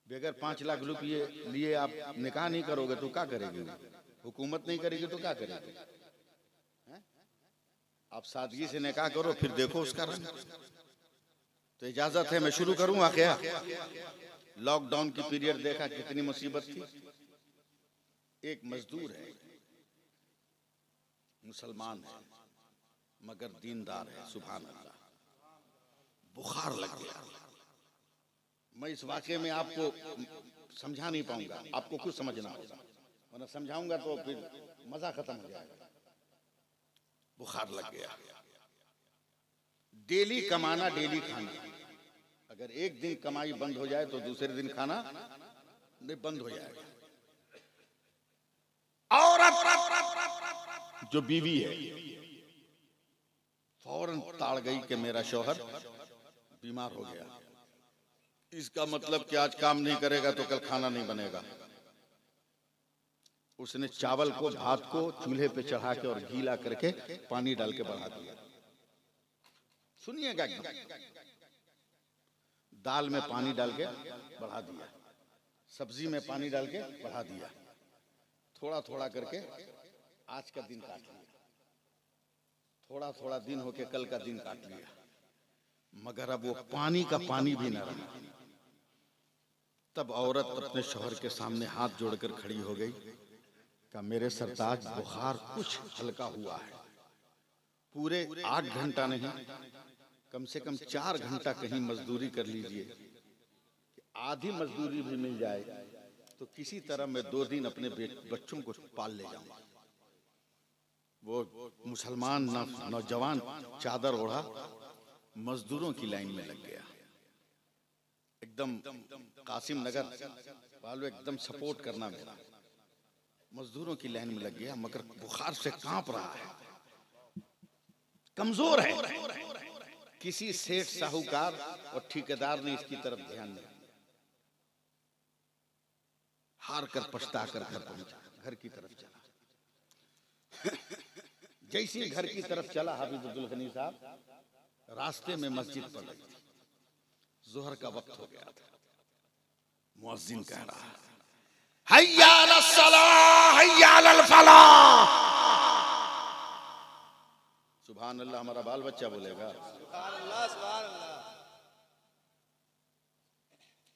बगैर 5 लाख रुपये लिए आप निकाह नहीं करोगे तो क्या करेगी? हुकूमत नहीं करेगी तो क्या करेगी? आप सादगी से निकाह करो, फिर देखो उसका रंग। तो इजाजत है मैं शुरू करूंगा क्या? लॉकडाउन की पीरियड देखा कितनी मुसीबत थी। एक मजदूर है, मुसलमान है मगर दीनदार है, सुभान अल्लाह, बुखार लग गया। मैं इस वाक़े में आपको समझा नहीं पाऊंगा, आपको कुछ समझना होगा, वरना समझाऊंगा तो फिर मजा खत्म हो जाएगा। बुखार लग गया, डेली कमाना डेली खाना, अगर एक दिन कमाई बंद हो जाए तो दूसरे दिन खाना नहीं बंद हो जाएगा। औरत जो बीवी है फौरन ताड़ गई कि मेरा शौहर बीमार हो गया, इसका मतलब कि आज काम नहीं करेगा तो कल खाना नहीं बनेगा। उसने चावल को, भात को चूल्हे पे चढ़ा के और गीला करके पानी डाल के बढ़ा दिया। सुनिएगा, दाल में पानी डाल के बढ़ा दिया, सब्जी में पानी डाल के बढ़ा दिया, थोड़ा थोड़ा करके आज का दिन काट लिया, थोड़ा थोड़ा दिन होके कल का दिन काट लिया। मगर अब वो पानी का पानी भी न रहा। तब औरत अपने शौहर के सामने हाथ जोड़कर खड़ी हो गई, कहा मेरे सरताज बुखार कुछ हल्का हुआ है, पूरे 8 घंटा नहीं कम से कम 4 घंटा कहीं मजदूरी कर लीजिए, आधी मजदूरी भी मिल जाए तो किसी तरह मैं 2 दिन अपने बच्चों को पाल ले जाऊंगा। वो मुसलमान नौजवान चादर ओढ़ा मजदूरों की लाइन में लग गया। एकदम कासिम नगर वालों एकदम सपोर्ट करना मेरा, मजदूरों की लाइन में लग गया, मगर बुखार से कांप रहा है, कमजोर है। किसी सेठ साहूकार और ठेकेदार ने इसकी तरफ ध्यान नहीं, हार कर पछता कर घर पहुंचा, घर की तरफ चला। जैसे ही घर की तरफ चला हाफिज अब्दुल गनी साहब, रास्ते में मस्जिद पड़ रही थी, जोहर का वक्त हो गया था। मुअज्जिन कह रहा है हय्या अलस सलाह हय्या अलल फलाह। सुभान अल्लाह, हमारा बाल बच्चा बोलेगा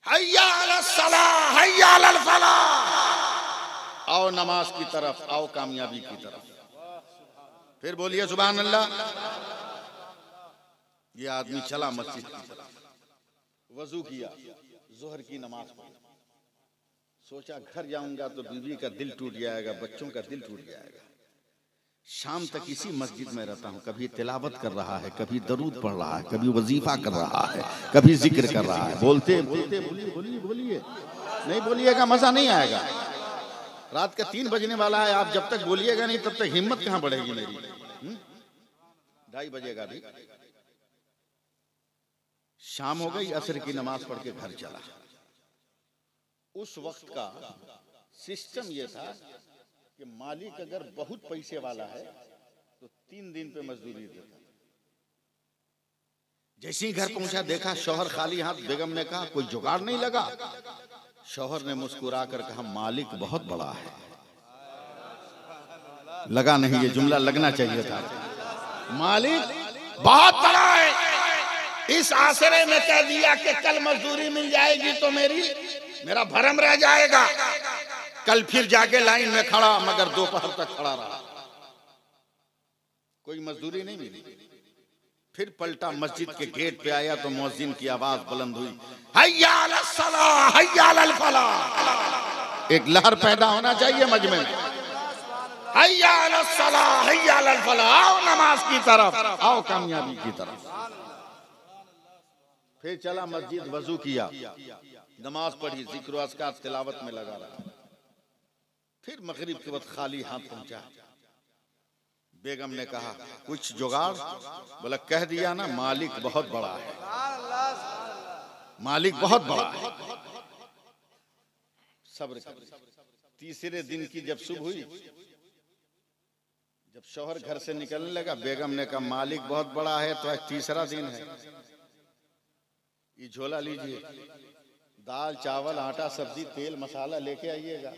हय्या अलस सलाह हय्या अलल फलाह। आओ नमाज की तरफ, आओ कामयाबी की तरफ। फिर बोलिए सुभान अल्लाह। ये आदमी चला मस्जिद की तरफ, वजू किया, जोहर की नमाज पढ़ी, सोचा घर जाऊंगा तो बीवी का दिल टूट जाएगा, बच्चों का दिल टूट जाएगा। शाम तक इसी मस्जिद में रहता हूँ, कभी तिलावत कर रहा है, कभी दरूद पढ़ रहा है, कभी वजीफा कर रहा है, कभी जिक्र कर रहा है। बोलते बोलते बोलिए, नहीं बोलिएगा मजा नहीं आएगा। रात का 3 बजने वाला है, आप जब तक बोलिएगा नहीं तब तक हिम्मत कहाँ बढ़ेगी मेरी। 2:30 बजेगा भी। शाम हो गई, असर की नमाज पढ़ के घर चला। उस वक्त का सिस्टम यह था कि मालिक अगर बहुत पैसे वाला है तो 3 दिन पे मजदूरी देता। जैसे ही घर पहुंचा देखा शौहर खाली हाथ, बेगम ने कहा कोई जुगाड़ नहीं लगा। शौहर ने मुस्कुरा कर कहा मालिक बहुत बड़ा है। लगा नहीं, ये जुमला लगना चाहिए था, मालिक बहुत बड़ा है। इस आसरे में कह दिया कि कल मजदूरी मिल जाएगी तो मेरा भरम रह जाएगा। कल फिर जाके लाइन में खड़ा, मगर दोपहर तक खड़ा रहा, कोई मजदूरी नहीं मिली। फिर पलटा, मस्जिद के गेट पे आया तो मुअज्जिन की आवाज बुलंद हुई हय्या अलस सलाह हय्या अलल फलाह। एक लहर पैदा होना चाहिए मजमे में, हय्या अलस सलाह हय्या अलल फलाह। आओ नमाज की तरफ, आओ कामयाबी की तरफ। फिर चला मस्जिद, वजू किया, नमाज पढ़ी, जिक्र अस्कार तिलावत में लगा रहा। फिर मगरिब के वक्त खाली हाथ पहुंचा। बेगम ने कहा कुछ जुगाड़? बोला कह दिया ना मालिक बहुत बड़ा है, मालिक बहुत बड़ा है। सब्र कर। तीसरे दिन की जब सुबह हुई, जब शौहर घर से निकलने लगा, बेगम ने कहा मालिक बहुत बड़ा है तो आज तीसरा दिन है, ये झोला लीजिए, दाल चावल आटा सब्जी तेल मसाला लेके आइएगा।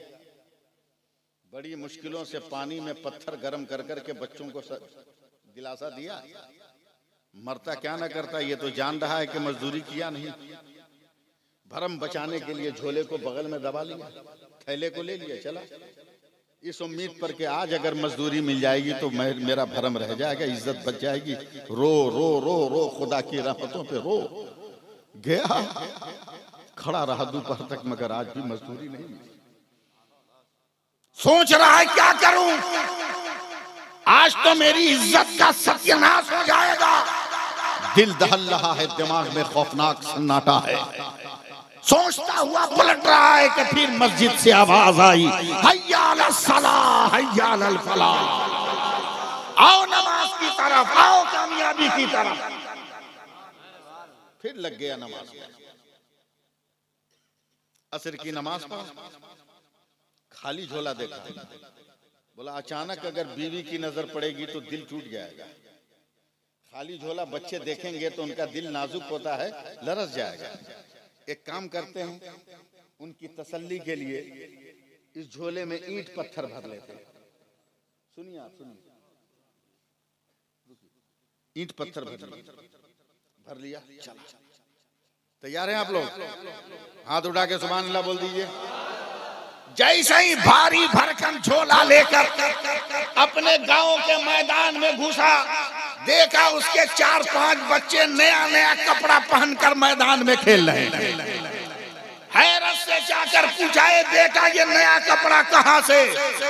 बड़ी मुश्किलों से पानी में पत्थर गर्म कर करके बच्चों को दिलासा दिया। मरता क्या ना करता, ये तो जान रहा है कि मजदूरी किया नहीं। भरम बचाने के लिए झोले को बगल में दबा लिया, थैले को ले लिया, चला इस उम्मीद पर कि आज अगर मजदूरी मिल जाएगी तो मेरा भरम रह जाएगा, इज्जत बच जाएगी। रो रो रो रो, खुदा की रहमतों पे रो। गया, खड़ा रहा दोपहर तक, मगर आज भी मजदूरी नहीं मिली। सोच रहा है क्या करूं, आज तो मेरी इज्जत का सत्यानाश हो जाएगा। दिल दहल रहा है, दिमाग में खौफनाक सन्नाटा है। सोचता हुआ पलट रहा है कि फिर मस्जिद से आवाज आई हय्या अलस सलाह हय्या अलल फलाह। आओ नमाज की तरफ, आओ कामयाबी की तरफ। फिर लग गया नमाज में। असर की नमाज पढ़ा, खाली झोला देखा, बोला अचानक अगर बीवी की नजर पड़ेगी तो दिल टूट जाएगा। खाली झोला बच्चे देखेंगे तो उनका दिल नाजुक होता है, लरस जाएगा। एक काम करते हैं, उनकी तसल्ली के लिए इस झोले में ईंट पत्थर भर लेते हैं। सुनिए आप, सुनिए, ईंट पत्थर भर लिया, चला। तैयार हैं आप लोग? हाथ उठा के सुभान अल्लाह बोल दीजिए। जैसे ही भारी भरकम झोला लेकर अपने गांव के मैदान में घुसा, देखा उसके 4-5 बच्चे नया नया कपड़ा पहनकर मैदान में खेल रहे हैं। हैरत से आकर पूछा, ए बेटा ये नया कपड़ा कहाँ से?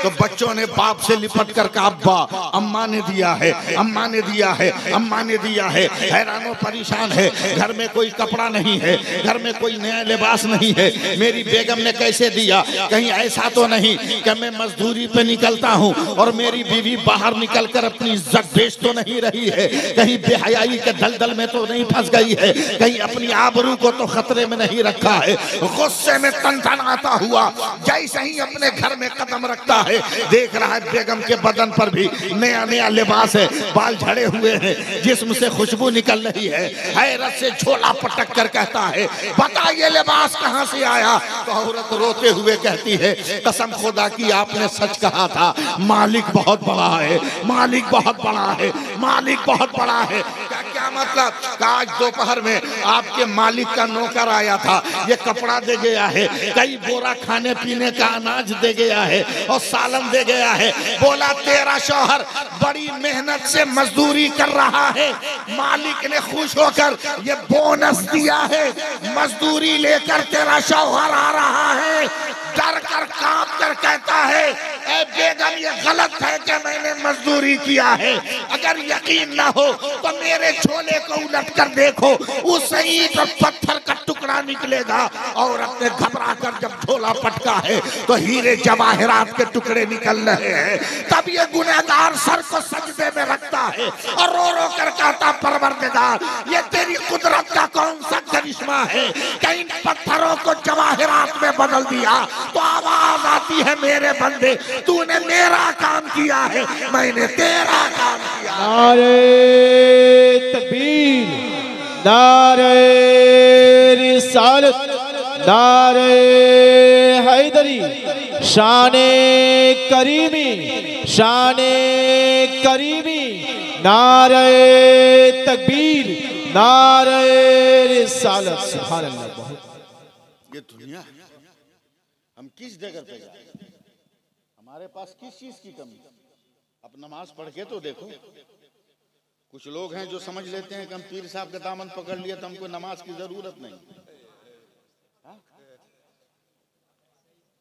तो बच्चों ने बाप से लिपट कर कहा, अब्बा अम्मा ने दिया है, अम्मा ने दिया है, अम्मा ने दिया है। हैरानो परेशान है, घर में कोई कपड़ा नहीं है, घर में कोई नया लिबास नहीं है, मेरी बेगम ने कैसे दिया? कहीं ऐसा तो नहीं कि मैं मजदूरी पे निकलता हूँ और मेरी बीवी बाहर निकलकर अपनी इज्जत बेच तो नहीं रही है? कहीं बेहयाई के दलदल में तो नहीं फंस गई है? कहीं अपनी आबरू को तो खतरे में नहीं रखा है? गुस्से में तनतनाता हुआ जैसे ही अपने घर में कदम रखता है, देख रहा है बेगम के बदन पर भी नया नया लिबास है, बाल झड़े हुए हैं, जिस्म से खुशबू निकल रही है। हैरत से झोला पटक कर कहता है, बता ये लिबास कहाँ से आया? तो औरत रोते हुए कहती है, कसम खुदा की आपने सच कहा था, मालिक बहुत बड़ा है, मालिक बहुत बड़ा है, मालिक बहुत बड़ा है। क्या मतलब? आज दोपहर में आपके मालिक का नौकर आया था, ये कपड़ा दे गया है, कई बोरा खाने पीने का अनाज दे गया है और सालन दे गया है। बोला तेरा शौहर बड़ी मेहनत से मजदूरी कर रहा है, मालिक ने खुश होकर ये बोनस दिया है, मजदूरी लेकर तेरा शौहर आ रहा है। डर कर कांप कर कहता है, ए बेगम ये गलत है कि मैंने मजदूरी किया है। अगर यकीन ना हो तो मेरे झोले को उलट कर देखो, उस ईंट और पत्थर का टुकड़ा निकलेगा। औरत ने घबरा कर जब झोला पटका है तो हीरे जवाहरात के टुकड़े निकल रहे हैं। तब ये गुनहगार सर को सजदे में रखता है और रो रो कर कहता, परवरदिगार ये तेरी कुदरत का कौन सा करिश्मा है कि इन पत्थरों को जवाहरात में बदल दिया। तो आवाज आती है, मेरे बंदे तूने मेरा काम किया है, मैंने तेरा काम किया। नारे तकबीर, नारे रिसालत, नारे हैदरी, शाने करीमी, शाने करीमी, नारे तकबीर, नारे रिसालत। सुभान अल्लाह। ये दुनिया हम किस जगह पे जाए? हमारे पास किस चीज की कमी? अब नमाज पढ़ के तो देखो। कुछ लोग हैं जो समझ लेते हैं कि हम पीर साहब का दामन पकड़ लिया तो हमको नमाज की जरूरत नहीं। हा?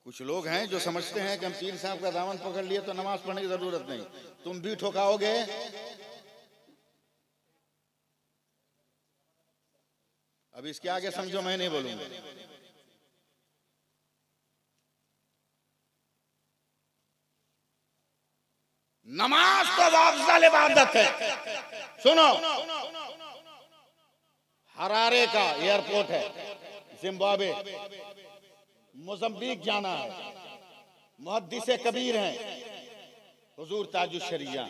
कुछ लोग हैं जो समझते हैं कि हम पीर साहब का दामन पकड़ लिए तो नमाज पढ़ने की जरूरत नहीं। तुम भी ठोकाओगे। अब इसके आगे समझो, मैं नहीं बोलूंगा। नमाज तो अफजल इबादत है। सुनो, हरारे का एयरपोर्ट है, जिम्बाब्वे, मोज़म्बिक जाना है, मुहद्दिसे कबीर हैं हुजूर ताजुश शरिया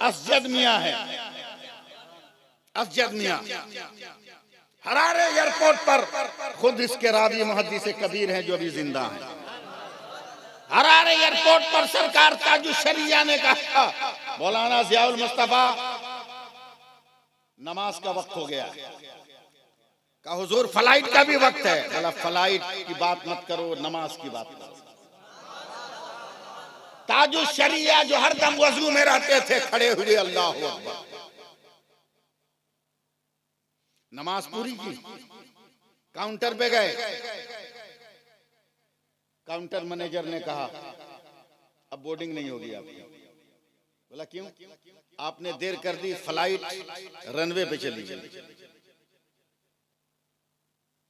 असजद मियां है, असजद मियां। हरारे एयरपोर्ट पर खुद इसके रावी मुहद्दिसे कबीर हैं जो अभी जिंदा हैं। हरारे एयरपोर्ट पर सरकार ताजुश शरिया ने कहा, मौलाना ज़ियाउल मुस्तफा नमाज का वक्त हो गया। कहा हुजूर फ्लाइट का भी वक्त है। बोला फ्लाइट की बात मत करो, नमाज की बात करो। ताजुश शरिया जो हरदम वजू में रहते थे खड़े हुए, अल्लाह अकबर, नमाज पूरी की। काउंटर पे गए, काउंटर मैनेजर ने कहा अब बोर्डिंग नहीं होगी आपकी। बोला क्यों? आपने देर कर दी, फ्लाइट रनवे पे चली गई।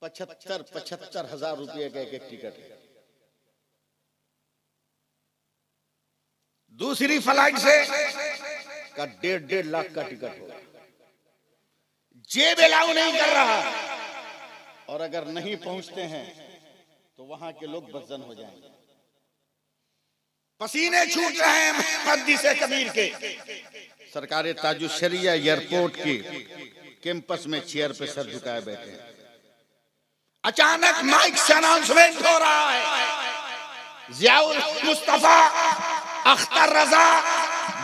75,000 रुपये का एक टिकट है। दूसरी फ्लाइट से का 1.5 लाख का टिकट होगा। जेब अलाउ नहीं कर रहा, और अगर नहीं पहुंचते हैं तो वहां के लोग बदजन हो जाएंगे। पसीने छूट रहे हैं मुहद्दिसे कबीर के। सरकार ताजुश शरिया एयरपोर्ट के कैंपस में चेयर पे सर झुकाए बैठे हैं। अचानक माइक से अनाउंसमेंट हो रहा है, ज़ियाउल मुस्तफा, अख्तर रजा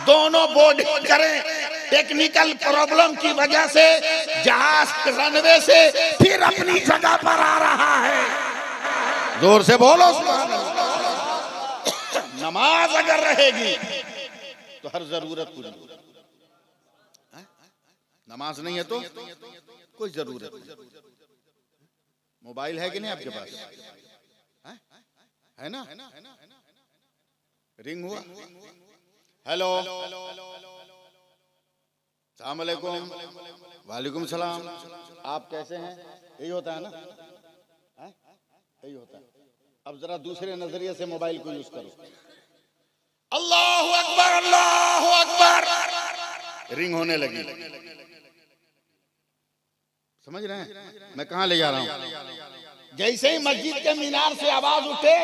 दोनों बोर्ड करें। टेक्निकल प्रॉब्लम की वजह से जहाज रनवे से फिर अपनी जगह पर आ रहा है। जोर से बोलो सुभान अल्लाह। नमाज अगर रहेगी तो हर जरूरत पूरी होगी। नमाज नहीं है तो कोई जरूरत नहीं। मोबाइल है कि नहीं आपके पास? है ना? रिंग हुआ। हेलो, सलाम अलैकुम। वालेकुम सलाम। आप कैसे हैं? यही होता है ना? यही होता है। अब जरा दूसरे नजरिए से मोबाइल को यूज करो। अल्लाहु अकबर, अल्लाहु अकबर। रिंग होने लगी। समझ रहे हैं मैं कहां ले जा रहा हूं? जैसे ही मस्जिद के मीनार से आवाज उठे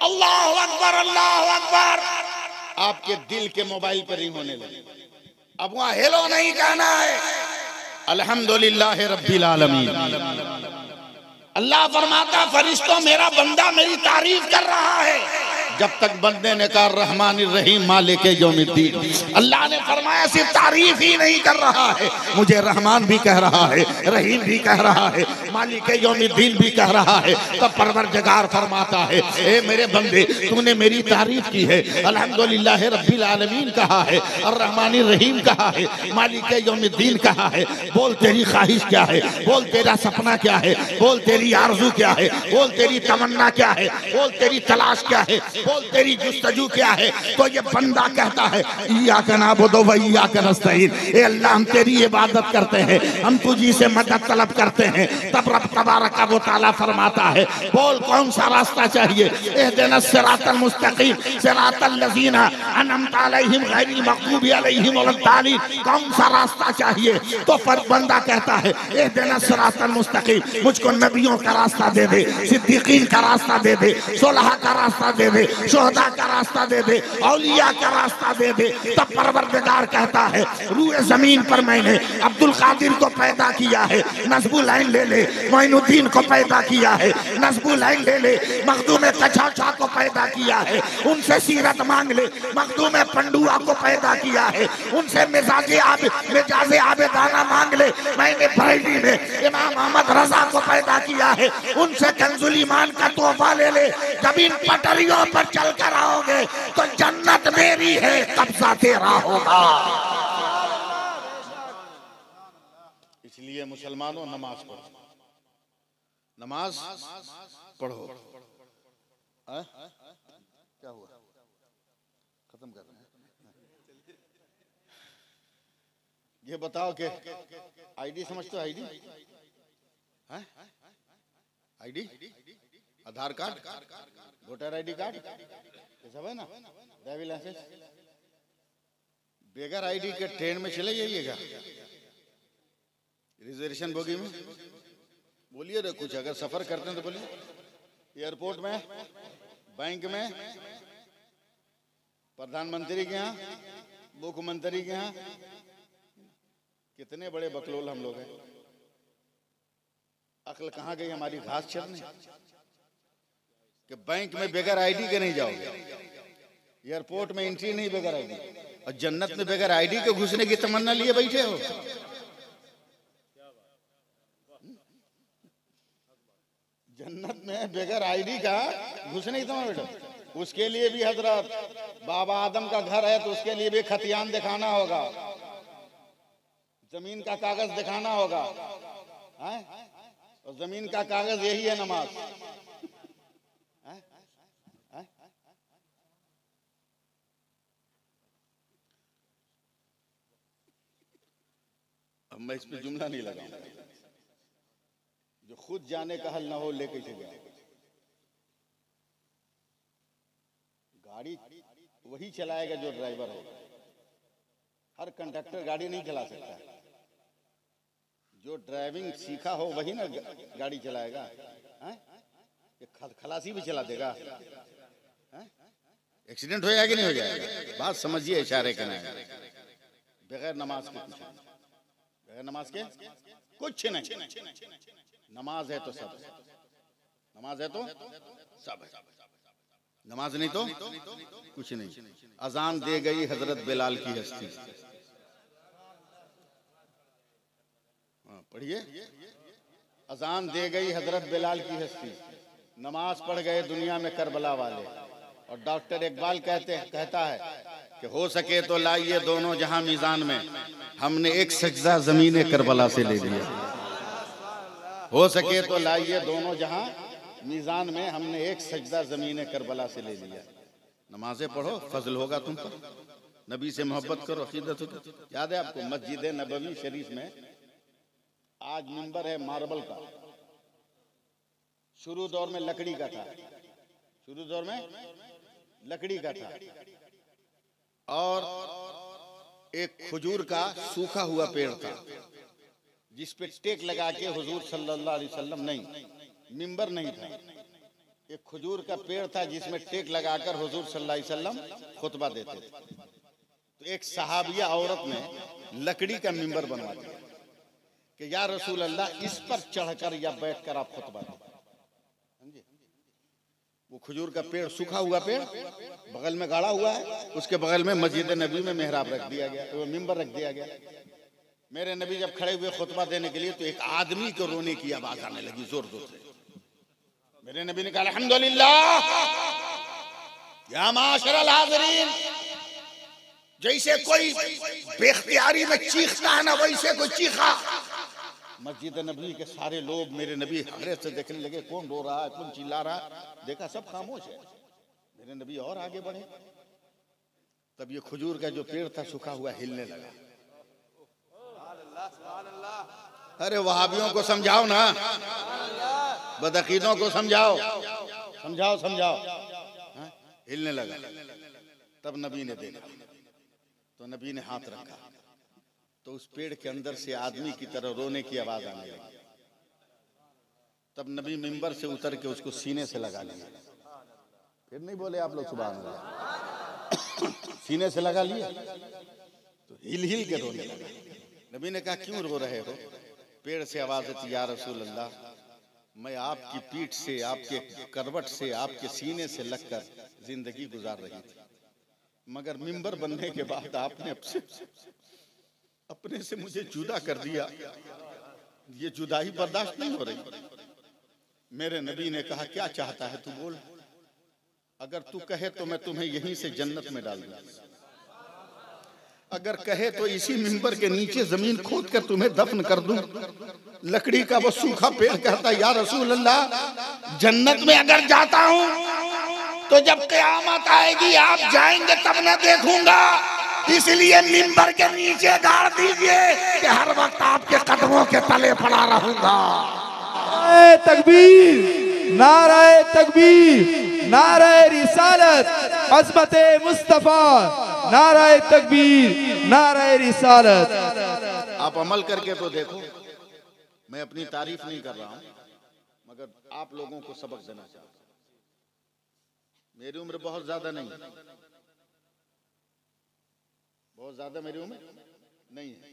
अल्लाहु अकबर, अल्लाहु अकबर, आपके दिल के मोबाइल पर रिंग होने लगी। अब वहां हेलो नहीं कहना है, अल्हम्दुलिल्लाह रब्बिल आलमीन। अल्लाह फरमाता फरिश्तों मेरा बंदा मेरी तारीफ कर रहा है। जब तक बंदे ने कहा रहमानिर रहीम मालिक यौमिद्दीन, अल्लाह ने फरमाया सिर्फ तारीफ ही नहीं कर रहा है, मुझे रहमान भी कह रहा है, रहीम भी कह रहा है, मालिक यौमिद्दीन भी कह रहा है। तब परवरदिगार फरमाता है ए मेरे बंदे तूने मेरी तारीफ की है, अल्हम्दुलिल्लाह रब्बिल आलमीन कहा है, और रहमानिर रहीम कहा है, मालिक यौमिद्दीन कहा है। बोल तेरी ख्वाहिश क्या है, बोल तेरा सपना क्या है, बोल तेरी आरज़ू क्या है, बोल तेरी तमन्ना क्या है, बोल तेरी तलाश क्या है, बोल तेरी जुस्तजू क्या है। तो ये बंदा कहता है इय्याका नअबुदु व इय्याका नस्तईन, ए अल्लाह हम तेरी इबादत करते हैं, हम तुझी से मदद तलब करते हैं। तब रब तबारक व तआला फरमाता है बोल कौन सा रास्ता चाहिए, इहदिनस सिरातल मुस्तकीम सिरातल लज़ीना अनअमता अलैहिम गैरिल मग़दूबि अलैहिम वलद्दालिन, कौन सा रास्ता चाहिए। तो बंदा कहता है इहदिनस सिरातल मुस्तकीम, मुझको नबियों का रास्ता दे दे, सिद्दीकीन का रास्ता दे दे, सुलहा का रास्ता दे दे, शुहदा का रास्ता दे दे, औलिया का रास्ता दे दे। तब परवरदिगार कहता है रूए जमीन पर मैंने अब्दुल कादिर को पैदा किया है, नस्बुल-ऐन ले ले, मोइनुद्दीन को पैदा किया है, नस्बुल-ऐन ले ले, मखदूम कछाछा को पैदा किया है, उनसे सीरत मांग ले, मखदूम पंडुआ को पैदा किया है, उनसे मिजाजे आबेदाना मांग ले, मैंने बरेली में इमाम अहमद रजा को पैदा किया है, उनसे कंजुल ईमान का तोहफा ले ले। जब इन पटरियों पर चल कर आओगे तो जन्नत मेरी है, कब्जा तेरा होगा। इसलिए मुसलमानों नमाज पढ़ो, नमाज पढ़ो। क्या हुआ? खत्म कर रहे हैं। ये बताओ कि आईडी समझते हो? आईडी आईडी आधार कार्ड, वोटर आईडी कार्ड, ये सब है ना, ड्राइविंग लाइसेंस। बेगर आईडी के ट्रेन में चले जाइएगा, रिजर्वेशन बोगी में बोलिए रे कुछ, अगर सफर करते हैं तो बोलिए। एयरपोर्ट में, बैंक में, प्रधानमंत्री के यहाँ, मुख्यमंत्री के यहाँ, कितने बड़े बकलोल हम लोग हैं। अक्ल कहाँ गई हमारी घास चरने कि बैंक में बेगर आईडी के नहीं जाओगे, एयरपोर्ट में एंट्री नहीं बेगर आईडी, और जन्नत में बेगर आईडी के घुसने की तमन्ना लिए बैठे हो। जन्नत में बेगर आईडी का घुसने की तमन्ना बैठो। उसके लिए भी हजरत बाबा आदम का घर है, तो उसके लिए भी खतियान दिखाना होगा, जमीन का कागज दिखाना होगा, और जमीन का कागज यही है नमाज। अब मैं इस पे जुमला नहीं लगाऊंगा, जो खुद जाने का हल ना हो लेके चले। गाड़ी वही चलाएगा जो ड्राइवर होगा, हर कंडक्टर गाड़ी नहीं चला सकता, जो ड्राइविंग सीखा हो वही ना गाड़ी चलाएगा। खलासी भी चला देगा, एक्सीडेंट हो जाएगा कि नहीं हो जाएगा? बात समझिए इशारे के नहीं। बगैर नमाज के कुछ नहीं, बगैर नमाज के कुछ नहीं। नमाज है तो सब, नमाज है तो सब है, नमाज नहीं तो कुछ नहीं। अजान दे गई हजरत बिलाल की हस्ती, पढ़िए। अजान दे गई हजरत बिलाल की हस्ती, नमाज पढ़ गए दुनिया में करबला वाले। और डॉक्टर इकबाल कहता है कि हो सके तो लाइए दोनों जहां मीजान में, हमने एक सजदा जमीन करबला से ले लिया। हो सके तो लाइए दोनों जहां मीज़ान में, हमने एक सजदा ज़मीन करबला से ले लिया। नमाजें पढ़ो, फजल होगा तुम पर, नबी से मोहब्बत करो, अकीदत हो। याद है आपको मस्जिद नबवी शरीफ में आज मिंबर है मार्बल का, शुरू दौर में लकड़ी का था, शुरू दौर में लकड़ी का था, और एक खजूर का सूखा हुआ पेड़ था जिस पे टेक लगा के हुजूर सल्लल्लाहु अलैहि वसल्लम, नहीं मिंबर नहीं था, एक खजूर का पेड़ था जिसमें टेक लगाकर हुजूर सल्लल्लाहु अलैहि वसल्लम खुतबा देते थे। तो एक सहाबिया औरत ने लकड़ी का मिंबर बनवा दिया कि या रसूल अल्लाह, इस पर चढ़कर या बैठकर आप खुतबा दें। समझे? वो खजूर का पेड़, सूखा हुआ पेड़ बगल में गाड़ा हुआ है, उसके बगल में मस्जिद नबी में मेहराब रख दिया गया, वो मिंबर रख दिया गया। मेरे नबी जब खड़े हुए खुतबा देने के लिए तो एक आदमी को रोने की आवाज आने लगी जोर जोर से। मेरे नबी ने कहा अल्हम्दुलिल्लाह या माशरल हाज़िरीन, जैसे कोई बेख्तियारी में चीखता है ना, वैसे कोई चीखा। मस्जिद नबी के सारे लोग मेरे नबी हैरत से देखने लगे, कौन रो रहा है, कौन चिल्ला रहा है। देखा सब खामोश है। मेरे नबी और आगे बढ़े, तब ये खजूर का जो पेड़ था सूखा हुआ हिलने लगा। अरे वहाबियों को समझाओ ना, बदअकीदों को समझाओ, समझाओ समझाओ। हिलने लगा। तब नबी ने देखा, तो नबी ने हाथ रखा, तो उस पेड़ के अंदर से आदमी की तरह रोने की आवाज आने लगी। तब नबी मिंबर से उतर के उसको सीने से लगा लिया। फिर नहीं बोले आप लोग सुभान अल्लाह, सीने से लगा लिया तो हिल हिल के रोने लगा। नबी ने कहा क्यों रो रहे हो? पेड़ से आवाज आती, या रसूल अल्लाह, मैं आपकी पीठ से, आपके करवट से, आपके सीने से लगकर जिंदगी गुजार रही थी, मगर मिंबर बनने के बाद आपने अपने से मुझे जुदा कर दिया। ये जुदाई बर्दाश्त नहीं हो रही। मेरे नबी ने कहा क्या चाहता है तू बोल, अगर तू कहे तो मैं तुम्हें यहीं से जन्नत में डाल दूं, अगर कहे तो इसी मिंबर के नीचे जमीन खोद कर तुम्हें दफन कर दूं। लकड़ी का वो सूखा पेड़ कहता, या रसूल अल्लाह, जन्नत में अगर जाता हूं तो जब क़यामत आएगी आप जाएंगे तब मैं देखूंगा, इसलिए मिंबर के नीचे गाड़ दीजिए कि हर वक्त आपके कदमों के तले पड़ा रहूंगा। तकबीर, नाराए तकबीर, नाराए रिसालत, अज़मत मुस्तफा, नाराए तकबीर, नाराए रिसालत। आप अमल करके तो देखो, मैं अपनी तारीफ नहीं कर रहा हूं, मगर आप लोगों को सबक देना चाहता हूं। मेरी उम्र बहुत ज्यादा नहीं, बहुत ज्यादा मेरी उम्र नहीं है,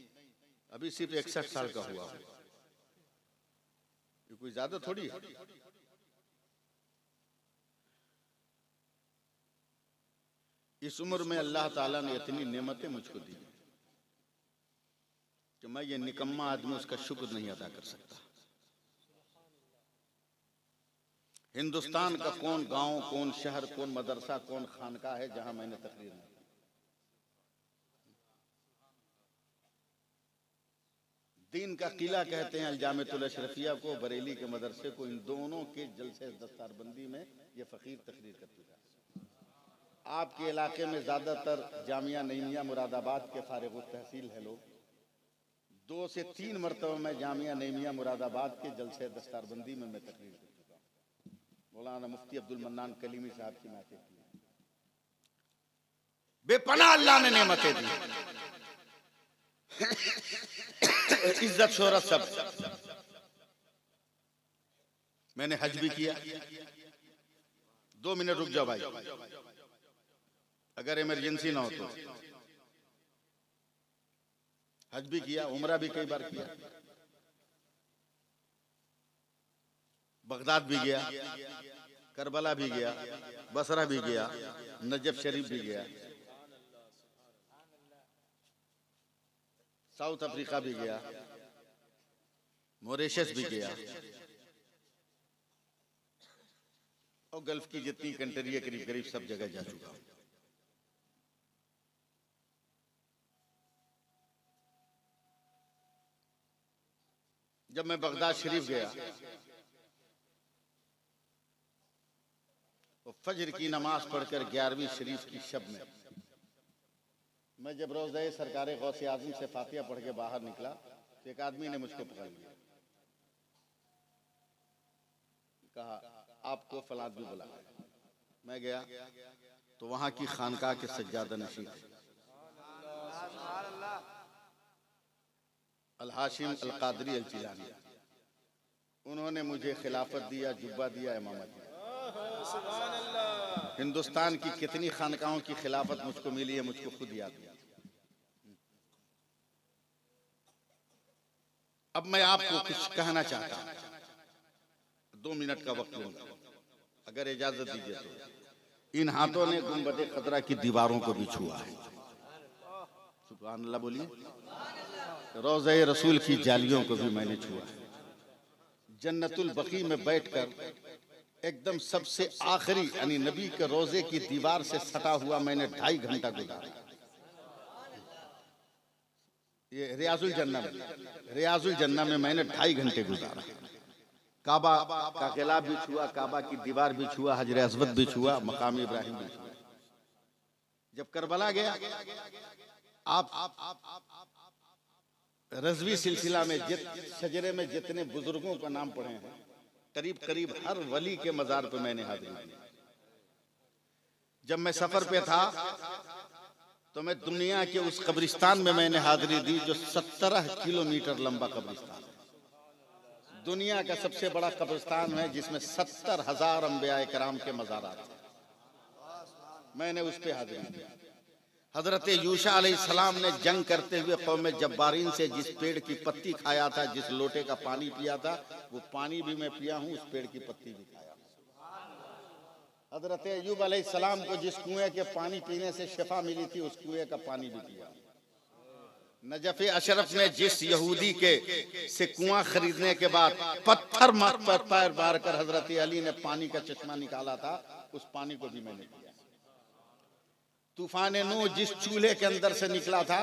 अभी सिर्फ 61 साल का हुआ हूं, ये कोई ज्यादा थोड़ी है। इस उम्र में अल्लाह ताला ने इतनी नेमतें मुझको दी कि मैं ये निकम्मा आदमी उसका शुक्र नहीं अदा कर सकता। हिंदुस्तान का कौन गांव, कौन शहर, कौन मदरसा, कौन खानका है जहां मैंने तकरीर नहीं। दीन का किला कहते हैं अल-जामिअतुल अशरफिया को, बरेली के मदरसे को, इन दोनों के जलसे दस्तारबंदी में ये फकीर तकरीर कर चुका है। आपके इलाके में ज्यादातर जामिया नईमिया मुरादाबाद के फारिग तहसील है लोग, 2 से 3 मरतबा मैं जामिया नईमिया मुरादाबाद के जलसे दस्तारबंदी में मैं तकरीर कर चुका हूँ। मौलाना मुफ्ती अब्दुल मन्नान कलीमी साहब की महफिल की। बेपनाह अल्लाह ने नेमतें दी, इज्जत शोहरत सब। मैंने हज भी किया। 2 मिनट रुक जाओ भाई, अगर इमरजेंसी ना हो तो। हज भी किया, उमरा भी कई बार किया, बगदाद भी गया, करबला भी गया, बसरा भी गया, नजफ शरीफ भी गया, साउथ अफ्रीका भी गया, मॉरिशस भी गया, और गल्फ की जितनी कंट्री है करीब करीब सब जगह जा चुका हूं। जब मैं बगदाद शरीफ गया तो फजर की नमाज पढ़कर 11वीं शरीफ की शब में मैं जब रोज़े सरकारे गौसे आज़म से फातिहा पढ़ के बाहर निकला तो एक आदमी ने मुझको पकड़ लिया, कहा आपको फलां आदमी बुलाया। मैं गया तो वहां की खानकाह के सज्जादा नशीं अल हाशिम अल कादरी अल जिलानी, उन्होंने मुझे खिलाफत दिया, जुब्बा दिया, इमामत दिया। हिंदुस्तान की कितनी खानकाहों की खिलाफत मुझको मिली है, मुझको खुद याद है। अब मैं आपको कुछ कहना चाहता हूं, 2 मिनट का वक्त लूंगा, अगर इजाजत दीजिए तो। इन हाथों ने गुंबद खतरा की दीवारों को भी छुआ है, सुभान अल्लाह बोलिए। रोज़े रसूल की जालियों को भी मैंने छुआ है। जन्नतुल बकी में बैठकर एकदम सबसे आखिरी यानी नबी के रोजे की दीवार से सटा हुआ मैंने 2.5 घंटा गुजारा। ये रियाजुल जन्ना में मैंने 2.5 घंटे गुजारा। काबा का गिलाफ भी छुआ, काबा की दीवार भी छुआ, हजर अस्वद भी छुआ, मकाम इब्राहिम भी छुआ। जब करबला गया, आप रज़वी सिलसिला में शजरे में जितने बुजुर्गों का नाम पढ़े हैं, करीब करीब हर वली के मजार पे मैंने हाजिरी दी। जब मैं सफर पे था तो मैं दुनिया के उस कब्रिस्तान में मैंने हाजिरी दी जो 17 किलोमीटर लंबा कब्रिस्तान है। दुनिया का सबसे बड़ा कब्रिस्तान है जिसमें 70,000 अंबिया कराम के मजारात हैं। मैंने उस पे हाजिरी दी। हजरत यूशा अलैहिस्सलाम ने जंग करते हुए कौम जब्बारीन से जिस पेड़ की पत्ती खाया था, जिस लोटे का पानी पिया था, वो पानी भी मैं पिया हूँ, उस पेड़ की पत्ती भी खाया। हजरत अय्यूब अलैहिस्सलाम को जिस कुएं के पानी पीने से शिफा मिली थी, उस कुएं का पानी भी पिया। नजफ अशरफ ने जिस यहूदी के से कुआं खरीदने के बाद पत्थर मत पर पैर मार कर हजरत अली ने पानी का चश्मा निकाला था, उस पानी को भी मैंने पिया। तूफान नूह जिस चूल्हे के अंदर से निकला था,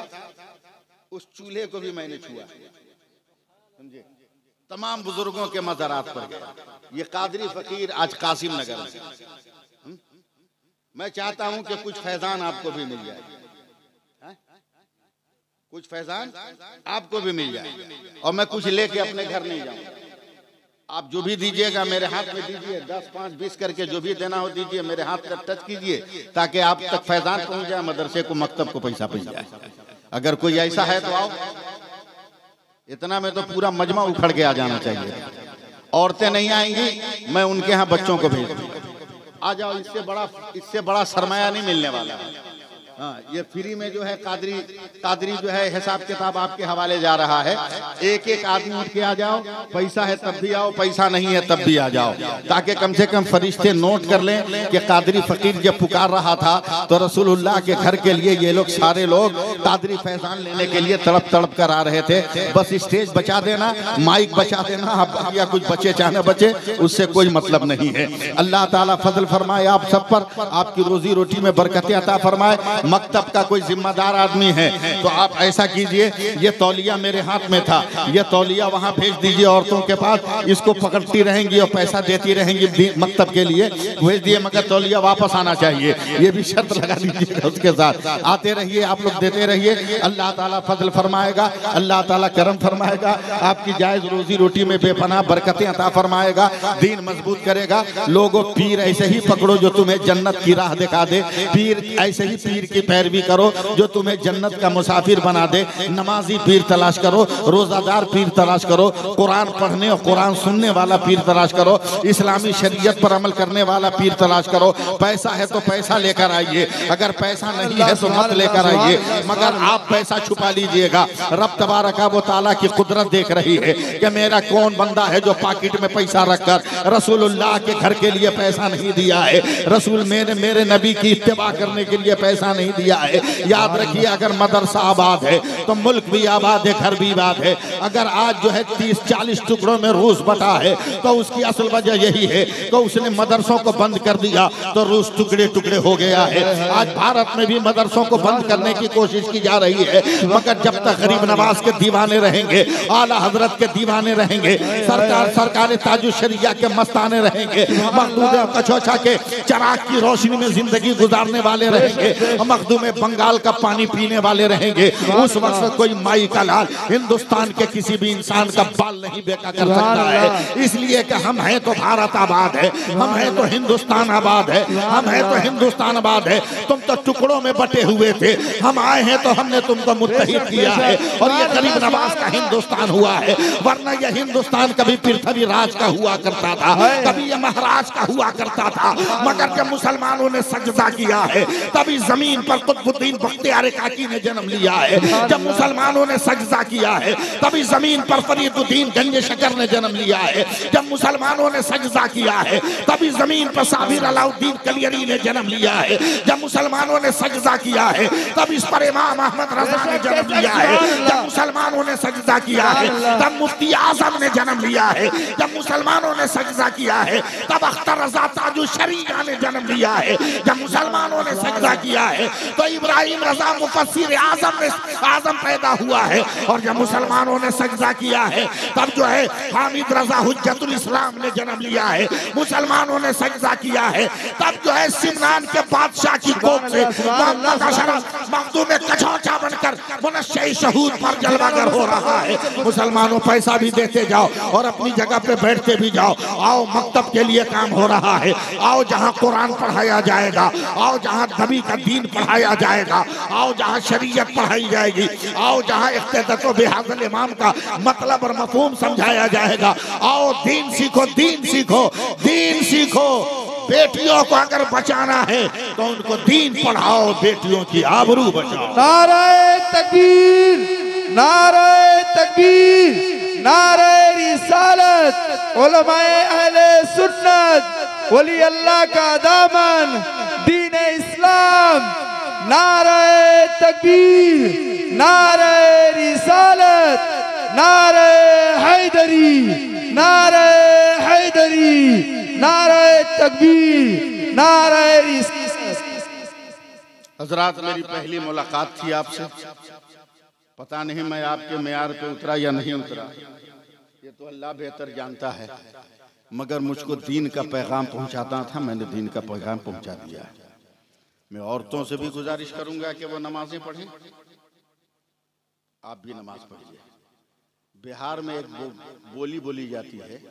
उस चूल्हे को भी मैंने छुआ। समझे? तमाम बुजुर्गों के मज़ारात पर गया। ये कादरी फकीर आज कासिम नगर में। मैं चाहता हूं कि कुछ फैजान आपको भी मिल जाए, कुछ फैजान आपको भी मिल जाए, और मैं कुछ लेके अपने घर नहीं जाऊंगा। आप जो भी दीजिएगा मेरे हाथ में दीजिए, 10, 5, 20 करके जो भी देना हो दीजिए, मेरे हाथ पर टच कीजिए ताकि आप तक फैजान पहुंच जाए, मदरसे को, मकतब को पैसा पहुंच जाए। अगर कोई ऐसा है तो आओ। इतना में तो पूरा मजमा उखड़ के आ जाना चाहिए। औरतें नहीं आएंगी, मैं उनके यहाँ बच्चों को भेज दूंगा। आ जाओ, इससे बड़ा सरमाया नहीं मिलने वाला है। हाँ, ये फ्री में जो है कादरी जो है हिसाब किताब आपके हवाले जा रहा है। एक एक आदमी उठ के आ जाओ, पैसा है तब भी आओ, पैसा नहीं है तब भी आ जाओ, ताकि कम से कम फरिश्ते नोट कर लें कि कादरी फकीर जब पुकार रहा था तो रसूलुल्लाह के घर के लिए ये लोग सारे लोग कादरी फैजान लेने के लिए तड़प तड़प कर आ रहे थे। बस स्टेज बचा देना, माइक बचा देना, या कुछ बचे चाहे बचे, उससे कोई मतलब नहीं है। अल्लाह ताला फजल फरमाए आप सब पर, आपकी रोजी रोटी में बरकतें अता फरमाए। मकतब का कोई जिम्मेदार आदमी है तो आप ऐसा कीजिए, ये तौलिया मेरे हाथ में था, ये तौलिया वहां भेज दीजिए औरतों के पास, इसको पकड़ती रहेंगी और पैसा देती रहेंगी मकतब के लिए, भेज दिए, मगर तौलिया वापस आना चाहिए। ये भी शर्त लगा दीजिएगा उसके साथ। आते रहिए आप लोग, देते रहिए, अल्लाह ताला फजल फरमाएगा, अल्लाह ताला करम फरमाएगा, आपकी जायज रोजी रोटी में बेपनाह बरकतें अता फरमाएगा, दीन मजबूत करेगा। लोगों, पीर ऐसे ही पकड़ो जो तुम्हें जन्नत की राह दिखा दे, पीर ऐसे ही पीर की पैरवी करो जो तुम्हें जन्नत का मुसाफिर बना दे। नमाजी पीर तलाश करो, रोजादार पीर तलाश करो, कुरान पढ़ने और कुरान सुनने वाला पीर तलाश करो, इस्लामी शरीयत पर अमल करने वाला पीर तलाश करो। पैसा है तो पैसा लेकर आइए, अगर पैसा नहीं है तो मत लेकर आइए, मगर आप पैसा छुपा लीजिएगा। रब तबारक व तआला की कुदरत देख रही है कि मेरा कौन बंदा है जो पॉकेट में पैसा रखकर रसूलुल्लाह के घर के लिए पैसा नहीं दिया है, रसूल मेरे नबी की इत्तिबा करने के लिए पैसा नहीं नहीं दिया है। याद रखिए, अगर मदरसा आबाद है तो मुल्क भी आबाद है, घर भी आबाद है। अगर आज जो है 30-40 टुकड़ों में रूस बटा है तो उसकी असल वजह यही है कि उसने मदरसों को बंद कर दिया तो रूस टुकड़े टुकड़े हो गया है। आज भारत में भी मदरसों को बंद करने की कोशिश की जा रही है, मगर जब तक गरीब नवाज के दीवाने रहेंगे, आला हजरत के दीवाने रहेंगे, सरकार ताजुशरिया के मस्ताने रहेंगे, मखदूम कचौचा के चराग की रोशनी में जिंदगी गुजारने वाले रहेंगे, मखदूम बंगाल का पानी पीने वाले रहेंगे, उस वक्त कोई माई का लाल हिंदुस्तान के किसी भी इंसान का बाल नहीं बेका कर सकता है। इसलिए कि हम हैं तो भारत आबाद है, हम हैं तो हिंदुस्तान आबाद है, हम हैं तो हिंदुस्तान आबाद है। तुम तो टुकड़ों में बटे हुए थे, हम आए हैं तो हमने तुमको मुत्तहिद किया है और ये गरीब नवाज का हिंदुस्तान हुआ है। वरना यह हिंदुस्तान कभी पृथ्वी राज का हुआ करता था, कभी यह महाराज का हुआ करता था, मगर जब मुसलमानों ने सजदा किया है तभी जमीन पर कुतुबुद्दीन बख्तियार काकी ने जन्म लिया है। जब मुसलमानों ने सजदा किया है तभी जमीन पर फरीदुद्दीन गंज शकर ने जन्म लिया है। जब मुसलमानों ने सजदा किया है तभी जमीन पर साबिर अलाउद्दीन कलियरी ने जन्म लिया है। जब मुसलमानों ने सजदा किया है तब इस पर इमाम अहमद रजा ने जन्म लिया है। जब मुसलमानों ने सजदा किया है तब मुफ्ती आजम ने जन्म लिया है। जब मुसलमानों ने सजदा किया है तब अख्तर रजा ताजुशरिया ने जन्म लिया है। जब मुसलमानों ने सजदा किया है तो इब्राहिम रजा मुफस्सिर आजम पैदा हुआ है। और जब मुसलमानों ने सजदा किया है तब जो है हामिद रजा हुज्जतुल इस्लाम ने जन्म लिया है। मुसलमानों ने सजदा किया है तब जो है सिमरान के बादशाह की कोख से मोहम्मद अशरफ मखदूम कचौचा बनकर मुनश्शे शहूद पर जलवागर हो रहा है। मुसलमानों पैसा भी देते जाओ और अपनी जगह पे बैठते भी जाओ। आओ मकतब के लिए काम हो रहा है, आओ जहां कुरान पढ़ाया जाएगा, आओ जहां नबी का दीन पढ़ाया जाएगा, आओ जहां शरीयत पढ़ाई जाएगी, आओ जहां इख्तिदार बिहादल इमाम का मतलब और मफहूम समझाया जाएगा। आओ दीन सीखो, दीन सीखो, दीन सीखो। बेटियों को अगर बचाना है तो उनको दीन पढ़ाओ, बेटियों की आबरू बचाओ। नारे तकबीर, नारे तकबीर, नारे रिसालत, उलमाए अहले सुन्नत, वली अल्लाह का दामन, दीन इस्लाम। नारे तकबीर, नारे रिसालत, नारे हैदरी, नारे हैदरी, नारे तकबीर, नारे रिसालत। हजरात, मेरी पहली मुलाकात थी आपसे, पता नहीं मैं आपके मेयार पे उतरा या नहीं उतरा, ये तो अल्लाह बेहतर जानता है, मगर मुझको दीन का पैगाम पहुंचाता था, मैंने दीन का पैगाम पहुंचा दिया। मैं औरतों से भी गुजारिश करूंगा कि वो नमाजें पढ़ें, आप भी नमाज पढ़िए। बिहार में एक बोली बोली जाती है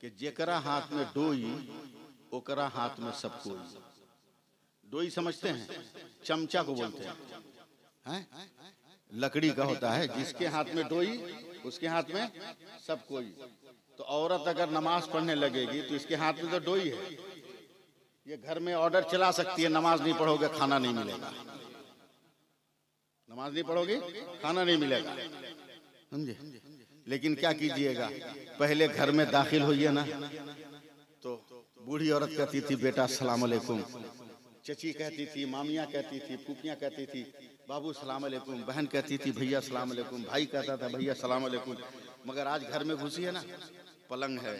कि जेकरा हाथ में डोई ओकरा हाथ में सब कोई। डोई समझते हैं? चमचा को बोलते हैं, लकड़ी का होता है। जिसके हाथ में डोई उसके हाथ में सब कोई। तो औरत अगर नमाज पढ़ने लगेगी तो इसके हाथ में तो डोई है, ये घर में ऑर्डर चला सकती है, नमाज नहीं पढ़ोगे खाना नहीं मिलेगा, नमाज नहीं पढ़ोगे खाना नहीं मिलेगा, समझे? लेकिन क्या कीजिएगा, पहले घर में दाखिल होइए ना तो बूढ़ी औरत कहती थी बेटा सलाम अलैकुम, चची कहती थी, मामियाँ कहती थी, फूफियाँ कहती थी बाबू सलाम अलैकुम, बहन कहती थी भैया सलाम अलैकुम, भाई कहता था भैया सलाम अलैकुम। मगर आज घर में घुसी है ना, पलंग है,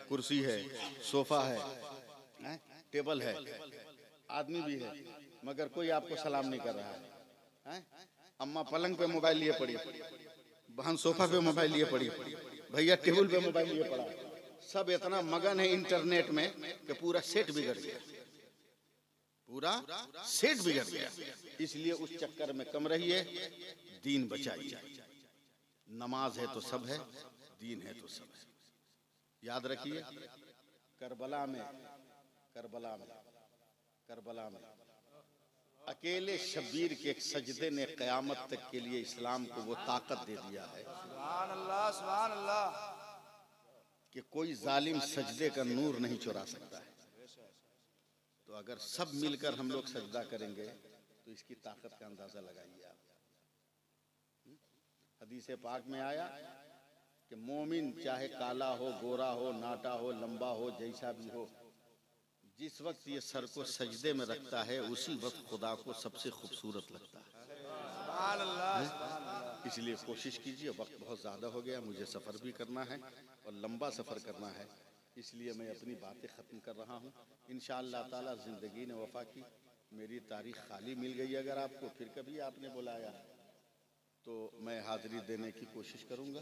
कुर्सी है, सोफा है, टेबल है, आदमी भी है, मगर कोई आपको सलाम नहीं कर रहा है। अम्मा पलंग पे मोबाइल लिए पड़ी, बहन सोफा पे मोबाइल लिए पड़ी, भैया टेबल पे मोबाइल लिए पड़ा। सब इतना मगन है इंटरनेट में कि पूरा सेट बिगड़ गया, पूरा सेट बिगड़ गया। इसलिए उस चक्कर में कम रहिए, दीन बचाइए। नमाज है तो सब है, दीन है तो सब है। याद रखिए, करबला में अकेले शब्बीर के एक सजदे ने कयामत तक के लिए इस्लाम को वो ताकत दे दिया है, सुभान अल्लाह, सुभान अल्लाह, कि कोई जालिम सजदे का नूर नहीं चुरा सकता है। तो अगर सब मिलकर हम लोग सजदा करेंगे तो इसकी ताकत का अंदाजा लगाइए आप। हदीस पाक में आया कि मोमिन चाहे काला हो, गोरा हो, नाटा हो, लंबा हो, जैसा भी हो, जिस वक्त ये सर को सजदे में रखता है उसी वक्त खुदा को सबसे खूबसूरत लगता है। इसलिए कोशिश कीजिए, वक्त बहुत ज़्यादा हो गया, मुझे सफ़र भी करना है और लंबा सफ़र करना है, इसलिए मैं अपनी बातें ख़त्म कर रहा हूँ। इंशाअल्लाह ताला ज़िंदगी ने वफ़ा की, मेरी तारीख़ खाली मिल गई। अगर आपको फिर कभी आपने बुलाया तो मैं हाज़िरी देने की कोशिश करूँगा।